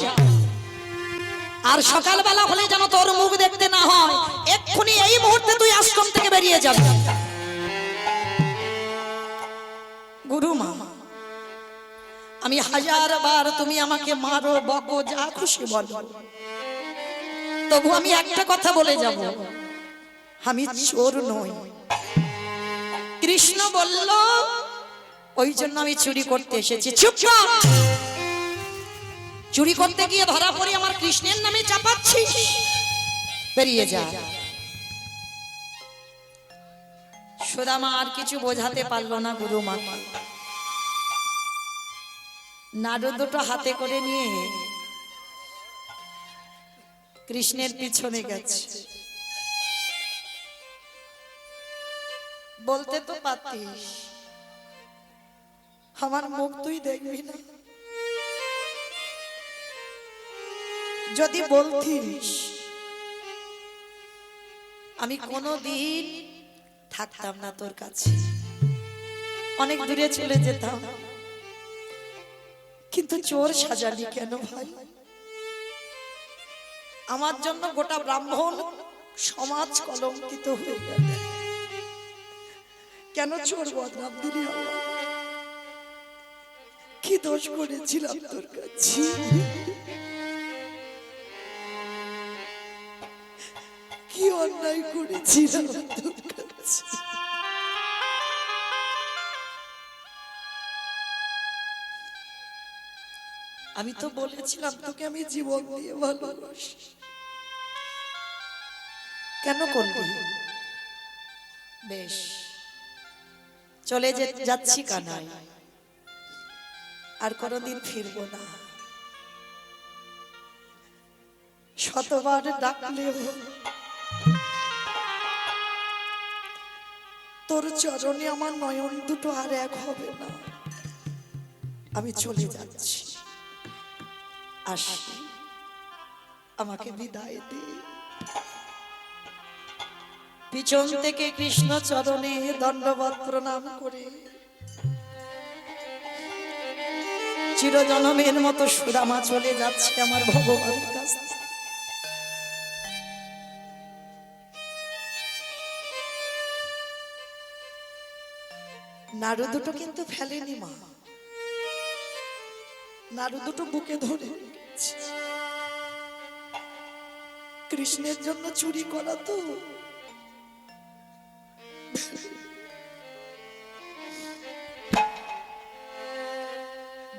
আর সকালবেলা হলে যেন তোর মুখ দেখতে না হয়, এক্ষুনি এই মুহূর্তে তুই আশ্রম থেকে বেরিয়ে যাবি। গুরুমা, আমি 1000 বার তুমি আমাকে মারো, বকো, যা খুশি বলো, তবু আমি একটা কথা বলে যাব, আমি চোর নই। কৃষ্ণ বলল ওই জন্য আমি চুরি করতে এসেছি। চুপ কর। চুরি করতে গিয়ে ধরা পড়ে আমার কৃষ্ণের নামে চাপাচ্ছিস, বেরিয়ে যা। সুদামা আর কিছু বোঝাতে পারলো না গুরুমা। নাড়ু দুটো হাতে করে নিয়ে কৃষ্ণের পিছনে গেছে। বলতে তো পারতিস আমার মুখ তুই দেখবি না, যদি বলতিস আমি কোনোদিন থাকতাম না তোর কাছে, অনেক দূরে চলে যেতাম। কিন্তু চোর সাজালি কেন ভাই? আমার জন্য গোটা ব্রাহ্মণ সমাজ কলঙ্কিত হয়ে গেল। কেন চোর বদনাম দিলি আমার? কি দোষ করেছিলাম তোর কাছে? কি অন্যায় করেছিলাম তোর কাছে? আমি তো বলেছিলাম তোকে আমি জীবন দিয়ে ভালোবাসি। কেন করলি? বেশ, চলে যাচ্ছি কানাই, আর কোনোদিন ফিরবো না। শতবার ডাকলেও তোর চরণে আমার নয়ন দুটো আর এক হবে না। আমি চলে যাচ্ছি, আসি, আমাকে বিদায় দে। পিছন থেকে কৃষ্ণ চরণে দণ্ডবত প্রণাম করে চিরজনমের মতো সুদামা চলে যাচ্ছে আমার ভগবানের কাছে। নাড়ু দুটো কিন্তু ফেলেনি মা, নাড়ু দুটো বুকে ধরে রেখেছে। কৃষ্ণের জন্য চুরি করা তো।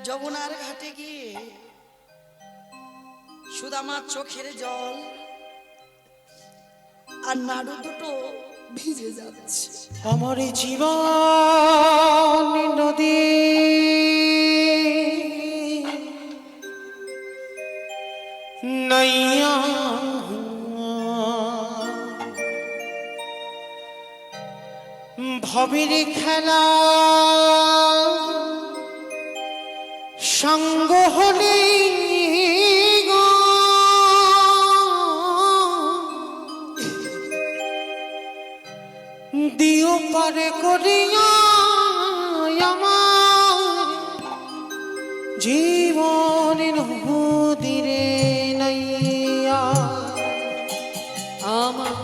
যমুনার ঘাটে গিয়ে সুদামার চোখের জল আর নাড়ু দুটো ভিজে যাচ্ছে। আমার জীবন নদী নাইয়া ভবের খেলা সঙ্গ হলে গো দিও পারে করিয়া আমার জীবন নদীরে নাইয়া। আমার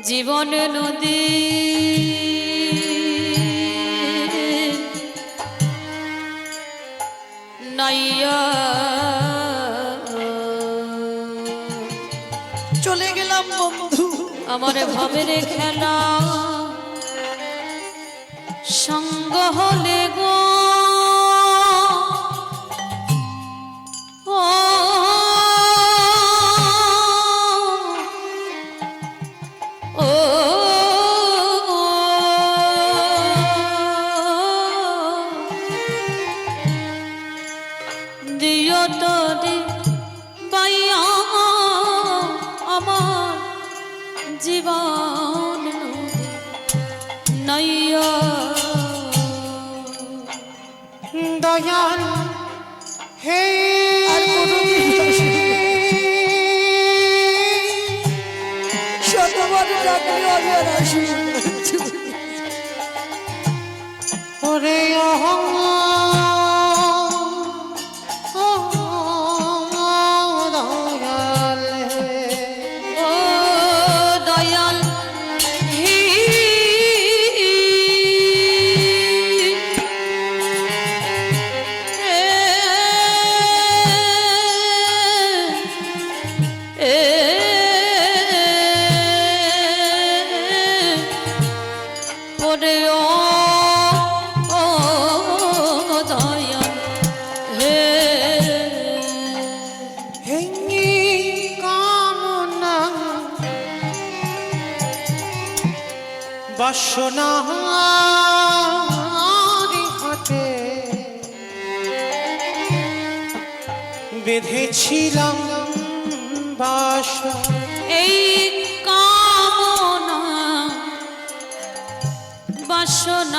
জীবন নদী নাইয়া চলে গেলাম বন্ধু, আমার ভাবের খেলা সঙ্গ হলে গো ও ও দিও তোরে পাইয়া আমার জীবন নদী নাইয়া। দয়াল হে আর কোনোদিন আসিনি। শতবার ডাকলেও আমি আর আসিনি। ওরে দয়াল ও দয়াল হে ওরে ও দয়াল হে হেঙ্গি কামনা বাসনা হাতে বেঁধেছিলাম বাসা। এই কামনা বাসনার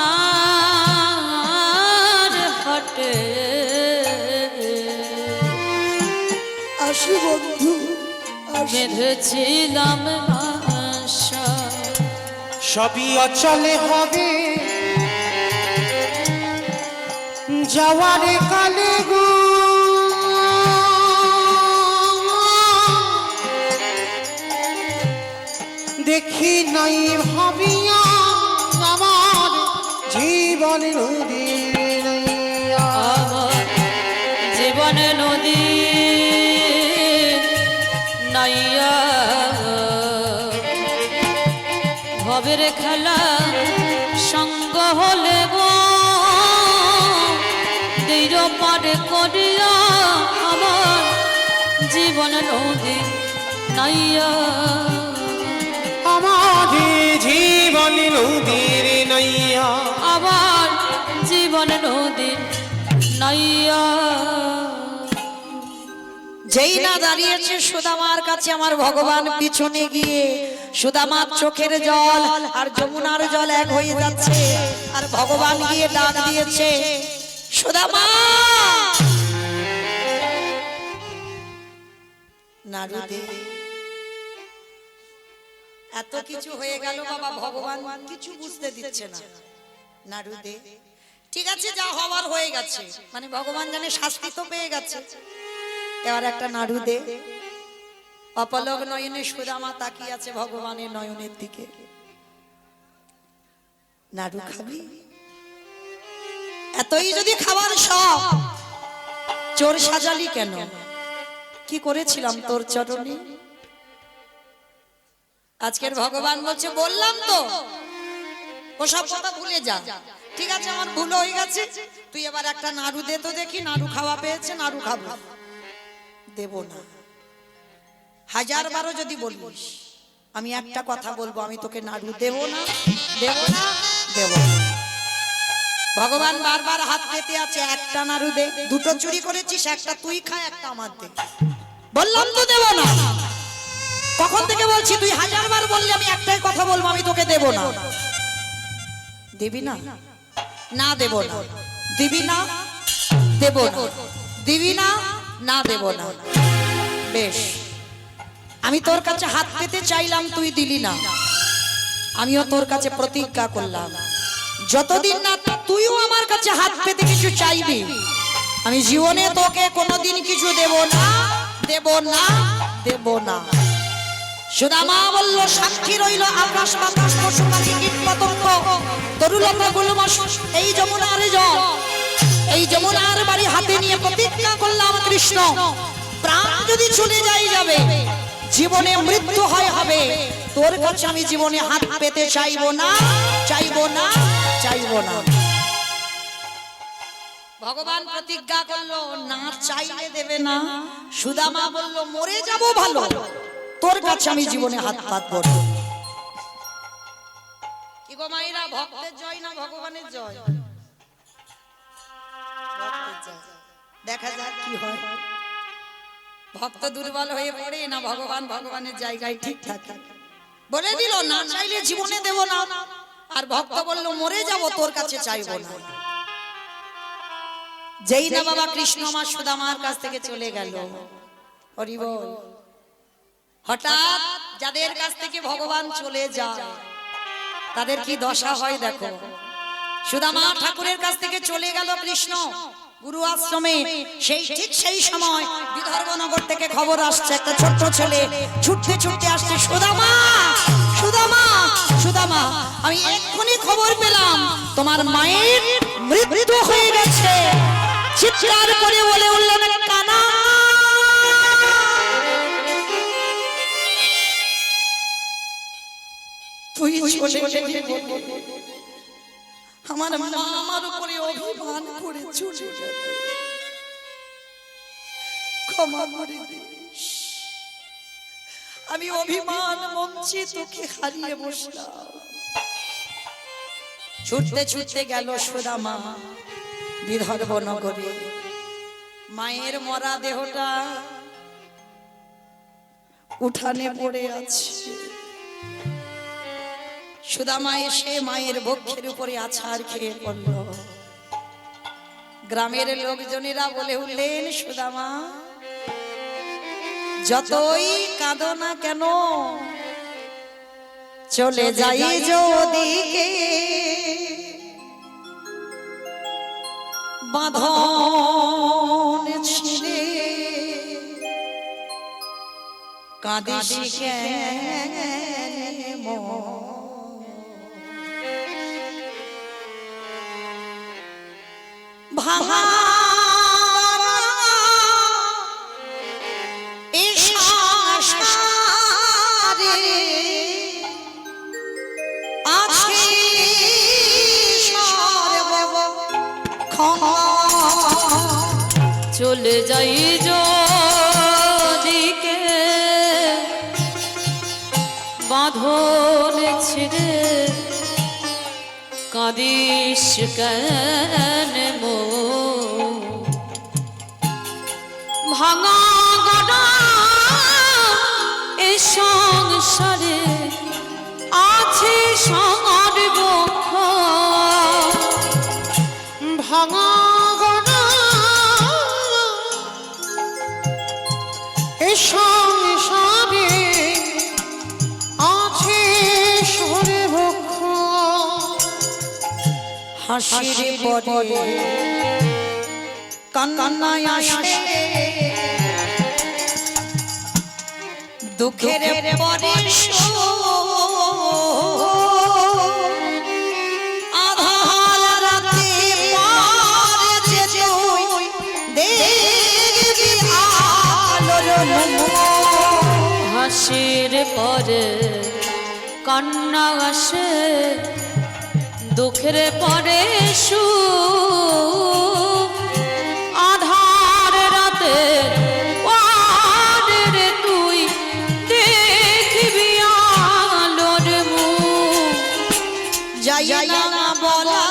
হাটে আসি বন্ধু, আসি। বেঁধেছিলাম বাসা। সবই অচলে হবে যাওয়ার কালে গো দেখি নাই ভাবিয়া আমার জীবন নদী নাইয়া। আমার জীবনে নদী নাইয়া ভবের খেলা সঙ্গ হলে গো দীর পারে করিয়া আমার জীবন নদী নাইয়া আমার জীবন নদীর নাইয়া। আবার জীবন নদী নাইয়া যেই না দাঁড়িয়েছে সুদামার কাছে আমার ভগবান পিছনে গিয়ে সুদামার চোখের জল আর যমুনার জল এক হয়ে যাচ্ছে আর ভগবান গিয়ে ডাক দিয়েছে সুদামা নারদে এত কিছু হয়ে গেল বাবা ভগবান কিছু বুঝতে দিচ্ছে না নারদে ঠিক আছে যা হওয়ার হয়ে গেছে মানে ভগবান জানে শাস্তি তো পেয়ে গেছে এবার একটা নাড়ু দে অপলক নয়নে সুদামা তাকিয়ে আছে ভগবানের নয়নের দিকে নাড়ু খাবি এতই যদি খাবার সব চোর সাজালি কেন কি করেছিলাম তোর চরণে আজকের ভগবান বলছে বললাম তো ওসব কথা ভুলে যা ঠিক আছে আমার ভুল হয়ে গেছে তুই এবার একটা নাড়ু দে তো দেখি নাড়ু খাওয়া পেয়েছে নাড়ু খাবো দেব না হাজার বারো যদি বলিস আমি একটা কথা বলবো আমি তোকে নাড়ু দেব না দেব না দেব না ভগবান বারবার হাত পেতে আছে একটা নাড়ু দে দুটো চুরি করেছিস একটা তুই খা একটা আমার দে বললাম তো দেব না কখন থেকে বলছি তুই হাজার বার বললি আমি একটাই কথা বলবো আমি তোকে দেব না দিবি না না দেব না দিবি না দেব না দিবি না না দেব না বেশ আমি তোর কাছে হাত পেতে চাইলাম তুই দিলি না আমিও তোর কাছে প্রতিজ্ঞা করলাম যতদিন না তুইও আমার কাছে হাত পেতে কিছু চাইবি আমি জীবনে তোকে কোনোদিন কিছু দেব না দেব না দেব না সুদামা বলল সাক্ষী রইল আকাশ বাতাস পশু পাখি কীট পতঙ্গ তরুলতা গুলমাস এই যমুনার জল এই যমুনার বাড়ি হাতে নিয়ে প্রতিজ্ঞা করলাম কৃষ্ণ প্রাণ যদি চলে যাবে জীবনে মৃত্যু হয় হবে তোর কাছে আমি জীবনে হাত পেতে চাইবো না চাইবো না চাইবো না ভগবান প্রতিজ্ঞা করলো না চাইলে দেবে না সুদামা বলল মরে যাব ভালো তোর কাছে আমি জীবনে হাত পাতবো না কি গো মাইরা ভক্তের জয় না ভগবানের জয় দেখা যাক কি হয় ভক্ত দুর্বল হয়ে পড়ে না ভগবান ভগবানের জায়গায় ঠিক থাকে বলে দিল না চাইলে জীবনে দেব না আর ভক্ত বলল মরে যাব তোর কাছে চাইবো না যেই না বাবা কৃষ্ণ মা সুদামার কাছ থেকে চলে গেল হরি বল হঠাৎ যাদের কাছ থেকে ভগবান চলে যায় তাদের কি দশা হয় দেখো সুদামা ঠাকুরের কাছ থেকে চলে গেল কৃষ্ণ গুরু আশ্রমে সেই সময় বিদর্ভনগর থেকে খবর আসছে একটা ছোট্ট ছেলে ছুটতে ছুটতে আসছে সুদামা সুদামা সুদামা আমি এক্ষুনি খবর পেলাম তোমার মায়ের মৃত্যু হয়ে গেছে চিৎকার করে বলে উঠলেন কানা তুই চলে গেলি আমার মা আমার উপরে অভিমান করে চলে গেল ক্ষমা করে দিস আমি অভিমান মঞ্চে তোকে হারিয়ে বসলাম ছুটতে ছুটতে গেল সুদামা বিদর্ভনগরে মায়ের মরা দেহটা উঠানে পড়ে আছে সুদামা এসে মায়ের বক্ষের উপরে আছাড় খেয়ে পড়ল গ্রামের লোকজনেরা বলে উঠলেন সুদামা যতই কাঁদো না কেন চলে যাই যদিকে বাঁধন ছিঁড়ে কাঁদিস কেন ভাঙা এই সংসারে আছে সর্বক্ষণ। চলে যাই যদিকে বাঁধন ছিঁড়ে কাঁদিস কেন মো ভাঙা গড়া এ সংসারে আছে সর্বক্ষ ভাঙা গড়া এ সংসারে আছে সর্বক্ষ। হাসির পরে কান্নায় আসে দুঃখের পরে আধার রাতে পার যে তুই দেখবি আলোর মুখ। হাসির পরে কান্না আসে দুঃখের পরে সুখ আধার রাতে পারে রে তুই দেখবি আলোর মুখ যাই না বলা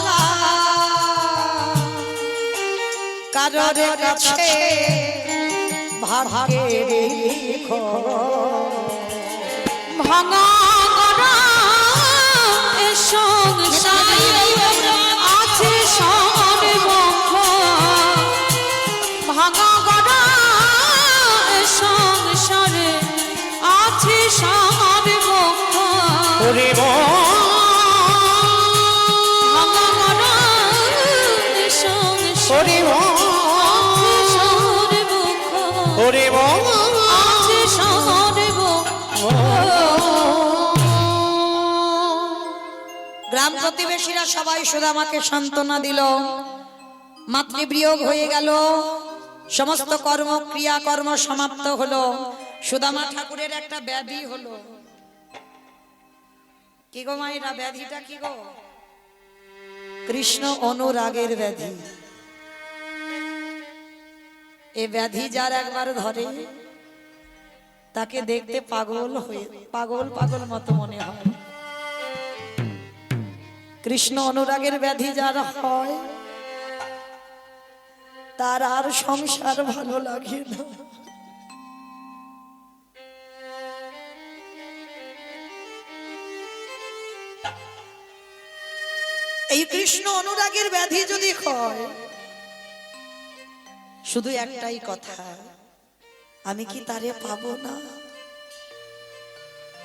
কারোর কাছে ভাগ্যের ভাঙা গড়া এ সংসারে আছে সর্বক্ষ ভাঙা গড়া এ সংসারে আছে সর্বক্ষ ওরে ভাঙা গড়া এ সংসারে আছে সর্বক্ষ ওরে আছে সর্বক্ষ গ্রাম প্রতিবেশীরা সবাই সুদামাকে সান্ত্বনা দিল। মাতৃবিয়োগ হয়ে গেল, সমস্ত ক্রিয়াকর্ম সমাপ্ত হলো। সুদামা ঠাকুরের একটা ব্যাধি হলো। কি গো মায়েরা, ব্যাধিটা কি গো? কৃষ্ণ অনুরাগের ব্যাধি। এ ব্যাধি যার একবার ধরে তাকে দেখতে পাগল পাগল মতো মনে হয়। কৃষ্ণ অনুরাগের ব্যাধি যার হয় তার আর সংসার ভালো লাগে না। এই কৃষ্ণ অনুরাগের ব্যাধি যদি হয়, শুধু একটাই কথা, আমি কি তারে পাবো না,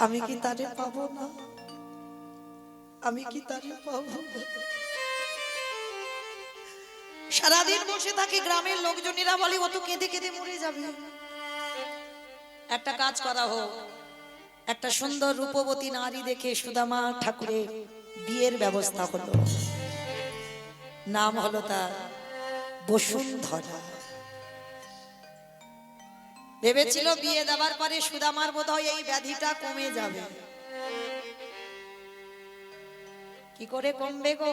আমি কি তারে পাবো না, আমি কি তারে পাবো না। সারাদিন বসে থাকি, গ্রামের লোকজনেরা বলে ও তো কেঁদে কেঁদে মরে যাবে। একটা কাজ করা হোক, একটা সুন্দর রূপবতী নারী দেখে সুদামা ঠাকুরের বিয়ের ব্যবস্থা হলো। নাম হলো তার বসুন্ধরা। ভেবেছিল বিয়ে দেওয়ার পরে সুদামার বোধহয় এই ব্যাধিটা কমে যাবে। কি করে কমবে গো?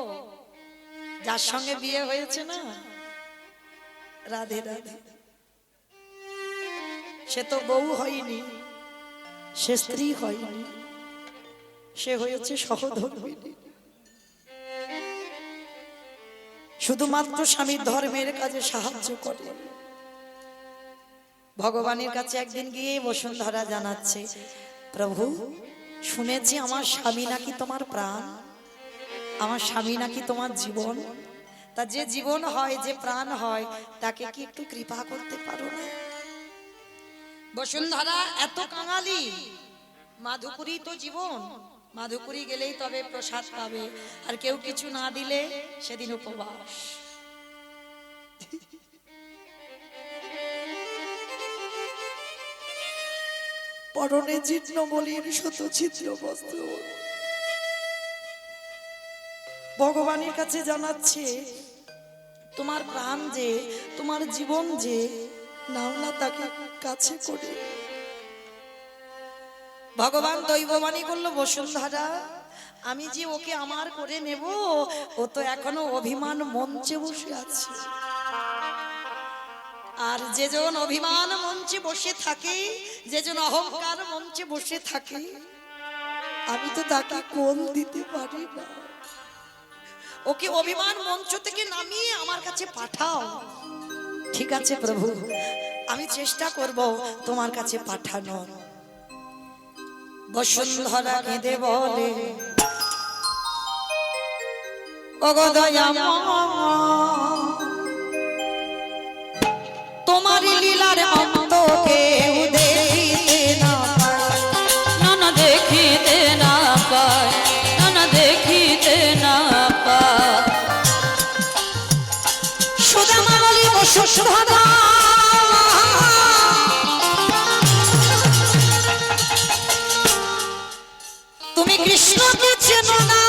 যার সঙ্গে বিয়ে হয়েছে না, রাধে রাধে, সে তো বউ হয়নি, সে স্ত্রী হয়নি, সে হয়েছে সহধর্মিণী। শুধুমাত্র স্বামীর ধর্মের কাজে সাহায্য করে। ভগবানের কাছে একদিন গিয়ে বসুন্ধরা জানাচ্ছে, প্রভু শুনেছি আমার স্বামী নাকি তোমার প্রাণ, আমার স্বামী নাকি তোমার জীবন। তা যে জীবন হয়, যে প্রাণ হয়, তাকে কি একটু কৃপা করতে পারো না? বসুন্ধরা এত কাঙালি, মাধুপুরী তো জীবন, মাধুপুরী গেলেই তবে প্রসাদ পাবে, আর কেউ কিছু না দিলে সেদিন উপবাস। পরনে জীর্ণ মলিন শত ছিদ্র বস্ত্র, ভগবানের কাছে জানাচ্ছে, তোমার প্রাণ যে, তোমার জীবন যে, নাও না তাকে কাছে করে। ভগবান দৈববাণী করলো, বসুন্ধরা আমি যে ওকে আমার করে নেব, ও তো এখনো অভিমান মঞ্চে বসে আছে। আর যেজন অভিমান মঞ্চে বসে থাকে, যেজন অহংকার মঞ্চে বসে থাকে, আমি তো তাকে কোল দিতে পারি না। ওকে অভিমান মঞ্চ থেকে নামিয়ে আমার কাছে পাঠাও। ঠিক আছে প্রভু, আমি চেষ্টা করব তোমার কাছে পাঠানোর। বসুন্ধরা কেঁদে বলে, ওগো দয়াময়, তোমার লীলার অন্ত কেউ দেখিতে না পায়। না না দেখিতে না পায়, না না দেখিতে না পায়। সুদামা বলি বসুন্ধরা, তুমি কৃষ্ণকে চেনো না।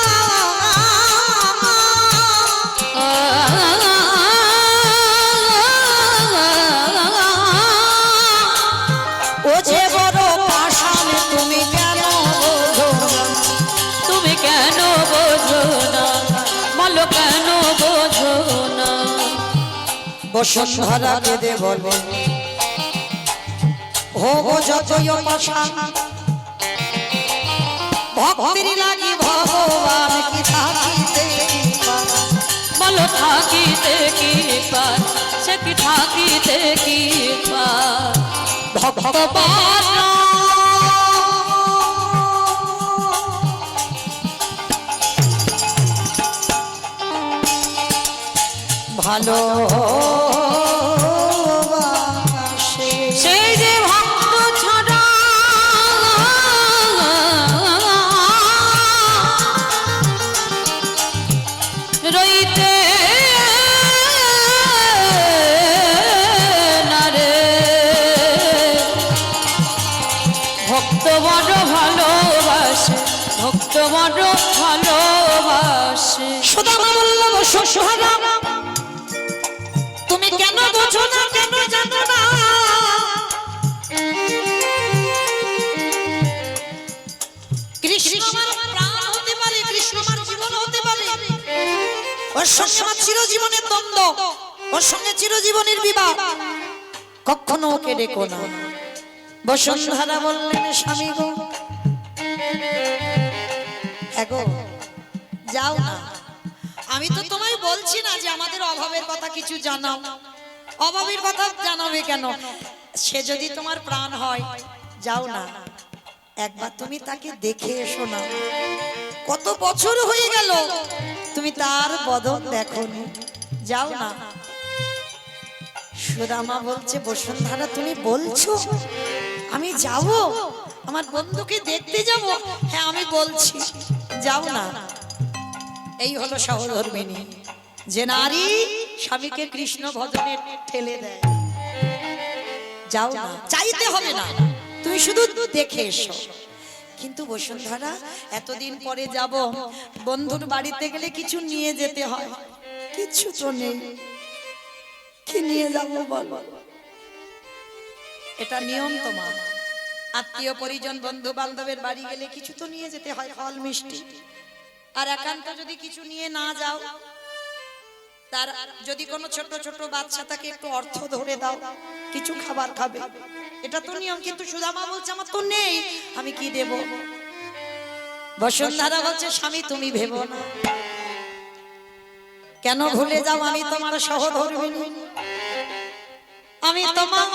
ও যে বড় পাষাণ, তুমি কেন বোঝো না? তুমি কেন বোঝো না, বলো কেন বোঝো না। বসুন্ধরা কেঁদে বলে, হোগো যতই পাষাণ, ভক্তির লাগি ভগবান কি থাকিতে পারে? বলো থাকিতে কি পার, সে কি থাকিতে কি পার। ভগবান ভালো সেই যে ভক্ত ছাড়া রইতে না রে। ভক্ত বড় ভালোবাসে, ভক্ত বড় ভালোবাসে। সুদামা বলল, বসুন্ধরা তুমি কেন বোঝো না, কেন জানো না? কৃষ্ণ আমার প্রাণ হতে পারে, কৃষ্ণ আমার জীবন হতে পারে। ওর সঙ্গে আমার চিরজীবনের দ্বন্দ্ব, ওর সঙ্গে চিরজীবনের বিবাহ। কখনো ওকে ডেকো না। বসুন্ধরা বললেন, স্বামী গো, এগো যাও না। আমি তো তোমায় বলছি না যে আমাদের অভাবের কথা কিছু জানাও। অভাবের কথা জানাবে কেন? সে যদি তোমার প্রাণ হয়, যাও না, একবার তুমি তাকে দেখে এসো না। কত বছর হয়ে গেল তুমি তার বদন দেখোনি, যাও না। সুদামা বলছে, বসুন্ধরা তুমি বলছো আমি যাব, আমার বন্ধুকে দেখতে যাব? হ্যাঁ আমি বলছি, যাও না। এই হলো সহধর্মিনী, যে নারী স্বামীকে কৃষ্ণ ভজনে ঠেলে দেয়। যাও না, চাইতে হবে না, তুমি শুধু দেখে এসো। কিন্তু বসুন্ধরা, এতদিন পরে যাব, বন্ধুর বাড়িতে গেলে কিছু নিয়ে যেতে হয়, কিছু তো নেই, কি নিয়ে যাব বল? এটা নিয়ম তোমার। আত্মীয় পরিজন বন্ধু বান্ধবের বাড়ি গেলে কিছু তো নিয়ে যেতে হয়, ফল মিষ্টি। আর একান্ত যদি কিছু নিয়ে না যাও, তার যদি কোনো ছোট ছোট বাচ্চা থাকে, একটু অর্থ ধরে দাও, কিছু খাবার খাবে, এটা তো নিয়ম। কিন্তু সুদামা বলছে, আমার তো নেই, আমি কি দেব? বসুন্ধরা বলছে, স্বামী তুমি ভেবো না, কেন ভুলে যাও, আমি তোমার সহধর্মিনী, আমি তোমার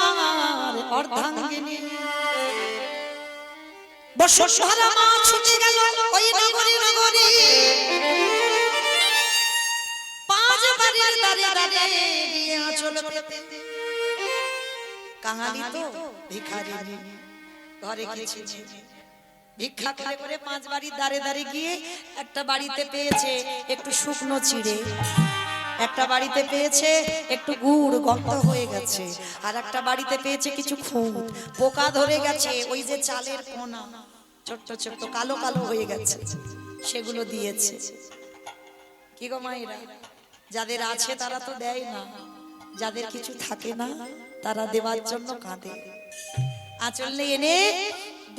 অর্ধাঙ্গিনী। বসুন্ধরা মা ছুটে গেল ওই নগরী নগরী, পাঁচ বাড়ির দাঁড়িয়ে দাঁড়িয়ে আঁচল পেতে। কাঙালি তো ভিখারি, ঘরে কিছু নেই, ভিক্ষা করে করে পাঁচ বাড়ির দাঁড়ে দাঁড়ে গিয়ে একটা বাড়িতে পেয়েছে একটু শুকনো চিড়ে, একটা বাড়িতে পেয়েছে একটু গুড় গন্ধ হয়ে গেছে, আর একটা বাড়িতে পেয়েছে কিছু খুঁত, পোকা ধরে গেছে, ওই যে চালের কোনা ছোট্ট ছোট্ট কালো কালো হয়ে গেছে, সেগুলো দিয়েছে। কি গো মায়েরা, যাদের আছে তারা তো দেয় না, যাদের কিছু থাকে না তারা দেওয়ার জন্য কাঁদে। আঁচল নিয়ে এনে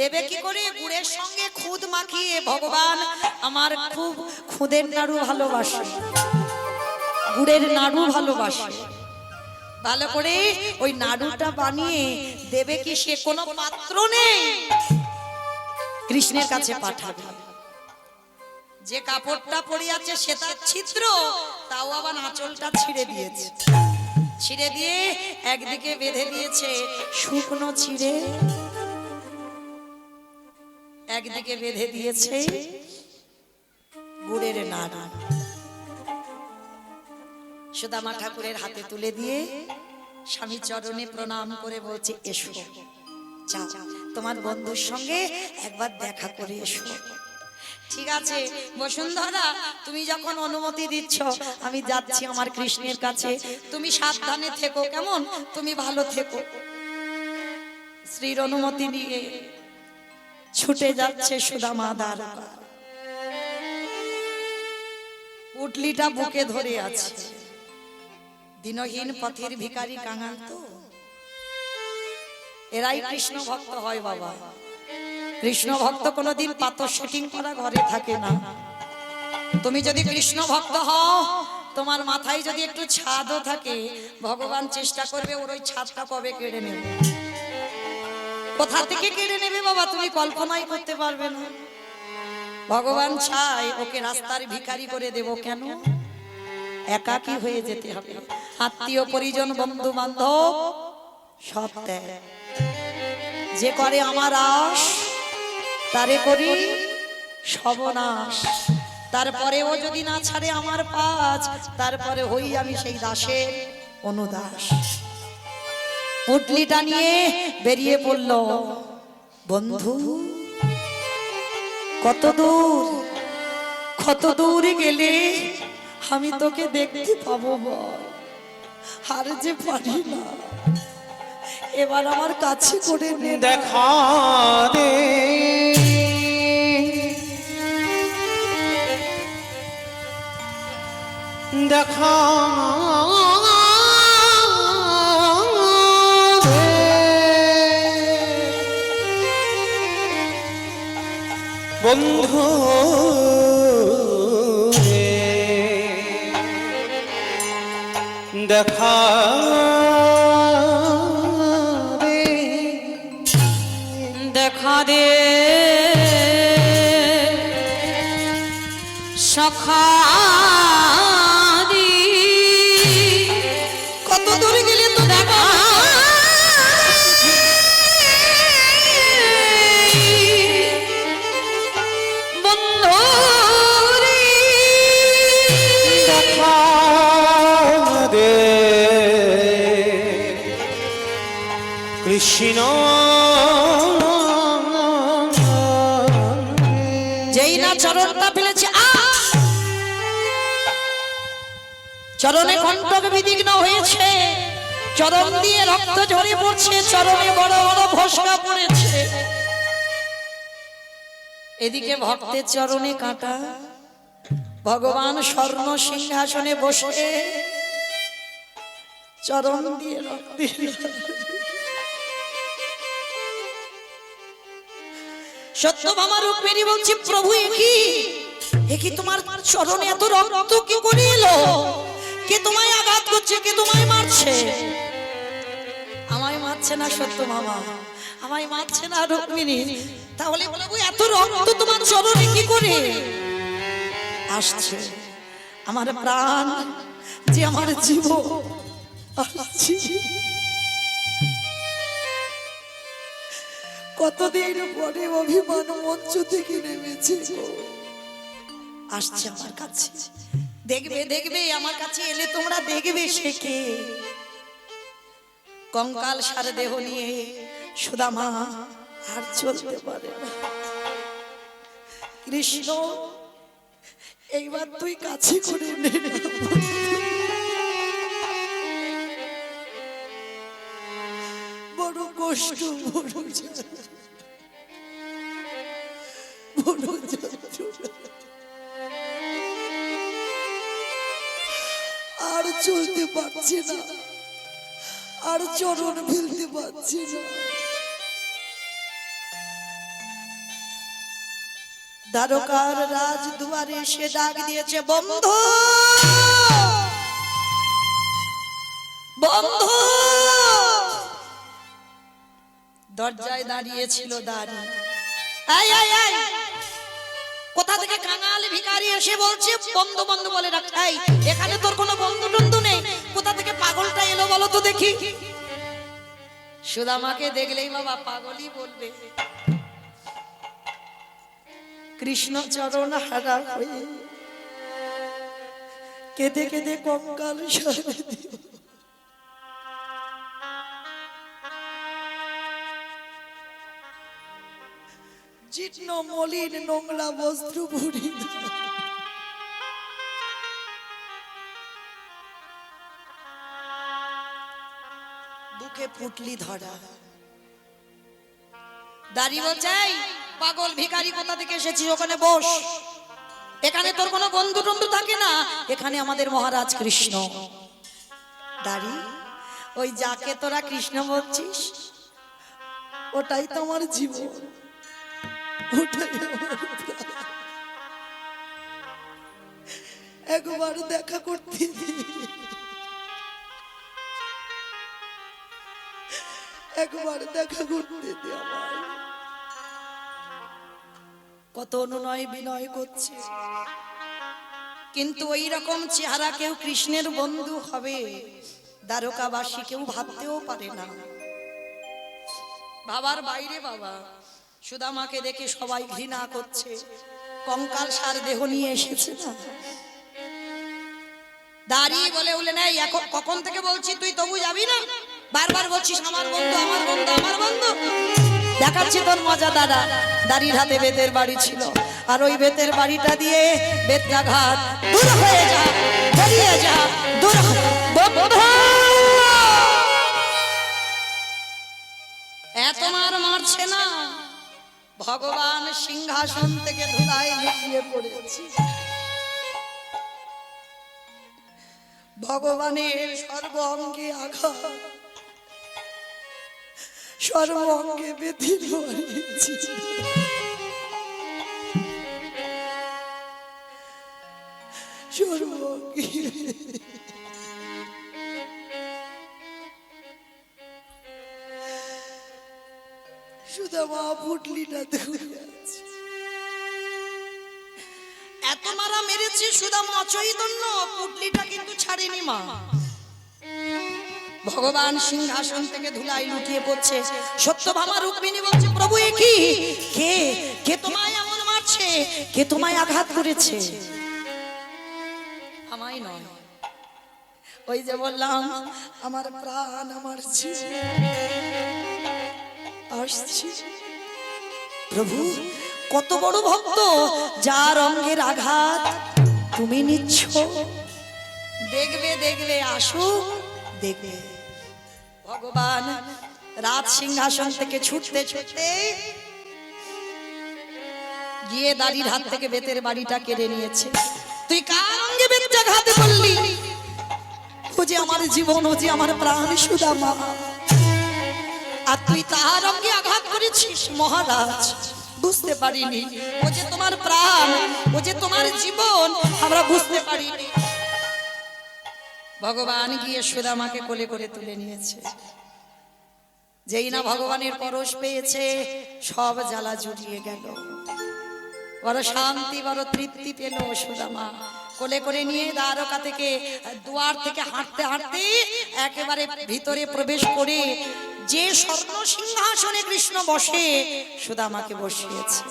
দেবে কি করে? গুড়ের সঙ্গে খুদ মাখিয়ে। ভগবান আমার খুব খুদের নাড়ু ভালোবাসে, গুড়ের নাড়ু ভালোবাসে। ভালো করে ওই নাড়ুটা বানিয়ে দেবে কি, সে কোনো পাত্র নেই, কৃষ্ণের কাছে পাঠাবে। যে কাপড়টা পরে আছে সেটা ছিদ্র, তাও আবার আঁচলটা ছিঁড়ে দিয়েছে। ছিঁড়ে দিয়ে একদিকে বেঁধে দিয়েছে শুকনো চিড়ে, একদিকে বেঁধে দিয়েছে গুড়ের নাড়ু। সুদামা ঠাকুরের হাতে তুলে দিয়ে স্বামী চরণে প্রণাম করে বলছে, এসো যাও তোমার বন্ধুর সঙ্গে একবার দেখা করে এসো। ঠিক আছে বসুন্ধরা, তুমি যখন অনুমতি দিচ্ছ আমি যাচ্ছি আমার কৃষ্ণের কাছে, তুমি সাবধানে থেকো, কেমন? তুমি ভালো থেকো। শ্রীর অনুমতি নিয়ে ছুটে যাচ্ছে সুদামা দ্বারকা। পুটলিটা বুকে ধরে আছে। দিনহীন পথের ভিখারি কাঙাল তো, এরাই কৃষ্ণ ভক্ত হয় বাবা। কৃষ্ণ ভক্ত কোনোদিন পাথর সেটিং করা ঘরে থাকে না। তুমি যদি কৃষ্ণ ভক্ত হও, তোমার মাথায় যদি একটু ছাদও থাকে, ভগবান চেষ্টা করবে ওর ওই ছাদটা কবে কেড়ে নেবে। কোথা থেকে কেড়ে নেবে বাবা তুমি কল্পনাই করতে পারবে না। ভগবান চায় ওকে রাস্তার ভিখারি করে দেব, কেন? একাকী হয়ে যেতে হবে। আত্মীয় পরিজন বন্ধু বান্ধব সব দেয়। যে করে আমার আশ তারে করি সর্বনাশ। তারপরেও যদি না ছাড়ে আমার পাঁচ, তারপরে হই আমি সেই দাসের অনুদাস। পুটলিটা নিয়ে বেরিয়ে পড়ল। বন্ধু কত দূর, কত দূর গেলে আমি তোকে দেখতে পাবো বল? আর যে পারি না, এবার আমার কাছে করে নে, দেখা দে দেখা দে বন্ধু রে, দেখা দেখা দে সখা দি। কত দূরে গেলে তো দেখা বন্ধু রে, দেখা দে কৃষ্ণ। যেই না চরণটা ফেলেছে, চরণে কণ্টক বিদিগ্ন হয়েছে, চরণ দিয়ে রক্ত ঝরে পড়ছে, চরণে বড় বড় ফসকা পড়েছে। এদিকে ভক্তের চরণে কাঁটা, ভগবান স্বর্ণ সিংহাসনে বসে চরণ দিয়ে রক্ত। সত্যভামা রুক্মিণী বলছে, প্রভু একি তোমার চরণে এত রক্ত কি করে এলো? কে তোমায় আঘাত করছে, কে তোমায় মারছে? আমায় মারছে না সত্যভামা, আমায় মারছে না রুক্মিণী। তাহলে প্রভু এত রক্ত তোমার চরণে কি করে আসছে? আমার প্রাণ যে আমার জীবন আসছে। কতদিন পরে অভিমান মঞ্চ থেকে নেমেছে, আসছে আমার কাছে। দেখবে দেখবে আমার কাছে এলে তোমরা দেখবে সে কে। কঙ্কাল সার দেহ নিয়ে সুদামা আর চলতে পারে না। কৃষ্ণ এইবার তুই কাছে করে নে, বড় কষ্ট, বড় জ্বালা, বড় যন্ত্রণা। চলতে পারছে না, আর চরণ ফেলতে পারছে না। দ্বারকার রাজ দুয়ারে এসে ডাক দিয়েছে, বন্ধু বন্ধু। দরজায় দাঁড়িয়েছিল দাঁড়ি। এই এই এই, কোথা থেকে কাঙাল ভিখারি এসে বলছে বন্ধু বন্ধু বলে ডাক। এই, এখানে তোর কোনো বন্ধু টন্ধু নেই, কোথা থেকে পাগলটা এলো বলো তো দেখি। সুদামাকে দেখলেই বাবা পাগলই বলবে। কৃষ্ণ চরণ হারা হয়ে কেঁদে কেঁদে কঙ্কাল সরে দিল। জীর্ণ মলিন নোংরা বস্ত্র পরিধান, বুকে পুটলি ধরা। দাঁড়িয়ে বলছে, এই পাগল ভিখারি কোথা থেকে এসেছিস? ওখানে বস। এখানে তোর কোনো বন্ধু টন্ধু থাকে না, এখানে আমাদের মহারাজ কৃষ্ণ। দাঁড়ি, ওই যাকে তোরা কৃষ্ণ বলছিস ওটাই তো আমার জীবন, ওটাই আমার প্রাণ। একবার দেখা করতে দে, একবার দেখা করতে দে আমায়। কত অনুনয় বিনয় করছে, কিন্তু ওই রকম চেহারা কেউ কৃষ্ণের বন্ধু হবে দ্বারকাবাসী কেউ ভাবতেও পারে না। বাবার বাইরে বাবা। সুদামাকে দেখে সবাই ঘৃণা করছে, কঙ্কাল সার দেহ নিয়ে এসেছে না। দাঁড়িয়ে বলে উঠলেন, এই এখন কখন থেকে বলছি তুই তবু যাবি না? বারবার বলছিস আমার বন্ধু আমার বন্ধু আমার বন্ধু। দেখাচ্ছি তোর মজা দাদা। দাড়ির হাতে বেতের বাড়ি ছিল, আর ওই বেতের বাড়িটা দিয়ে বেত্রাঘাত দূর হয়ে যা, বেরিয়ে যা, দূর এত মার মারছে না, ভগবান সিংহাসন থেকে ধুলায় লুটিয়ে পড়েছে। ভগবানের সর্ব অঙ্গে আঘাত, সর্ব অঙ্গে বেধির মারিয়েছে। সর্ব অঙ্গে সুদামা পুটলিটা ধরে আছে। এত মারা মেরেছে সুদামা অচৈতন্য, পুটলিটা কিন্তু ছাড়েনি মা। ভগবান সিংহাসন থেকে ধুলাই লুটিয়ে পড়ছে। সত্যভামা রুক্মিণী বলছে, প্রভু এ কি? কে কে তোমায় এমন মারছে? কে তোমায় আঘাত করেছে? আমায় নয়, ওই যে বললাম আমার প্রাণ আমার জীবন আসছে। প্রভু কত বড় ভক্ত, যার অঙ্গের আঘাত তুমি নিচ্ছ। দেখবে দেখবে আসুক দেখবে। ভগবান রাজ সিংহাসন থেকে ছুটতে ছুটতে গিয়ে দাড়ির হাত থেকে বেতের বাড়িটা কেড়ে নিয়েছে। তুই কার অঙ্গে বেতটা ঘাতে বললি? ও যে আমার জীবন, ও যে আমার প্রাণ সুদামা, আর তুই তার অঙ্গে আঘাত করেছিস। মহারাজ বুঝতে পারিনি, ও যে তোমার প্রাণ, ও যে তোমার জীবন, আমরা বুঝতে পারিনি। ভগবান গিয়ে সুদামাকে কোলে করে তুলে নিয়েছে। যেই না ভগবানের পরশ পেয়েছে, সব জ্বালা জুড়িয়ে গেল। বড় শান্তি, বড় তৃপ্তি পেল সুদামা। কোলে করে নিয়ে দ্বারকা থেকে দুয়ার থেকে হাঁটতে হাঁটতে একেবারে ভিতরে প্রবেশ করে যে স্বর্ণ সিংহাসনে কৃষ্ণ বসে, সুদামাকে বসিয়েছে।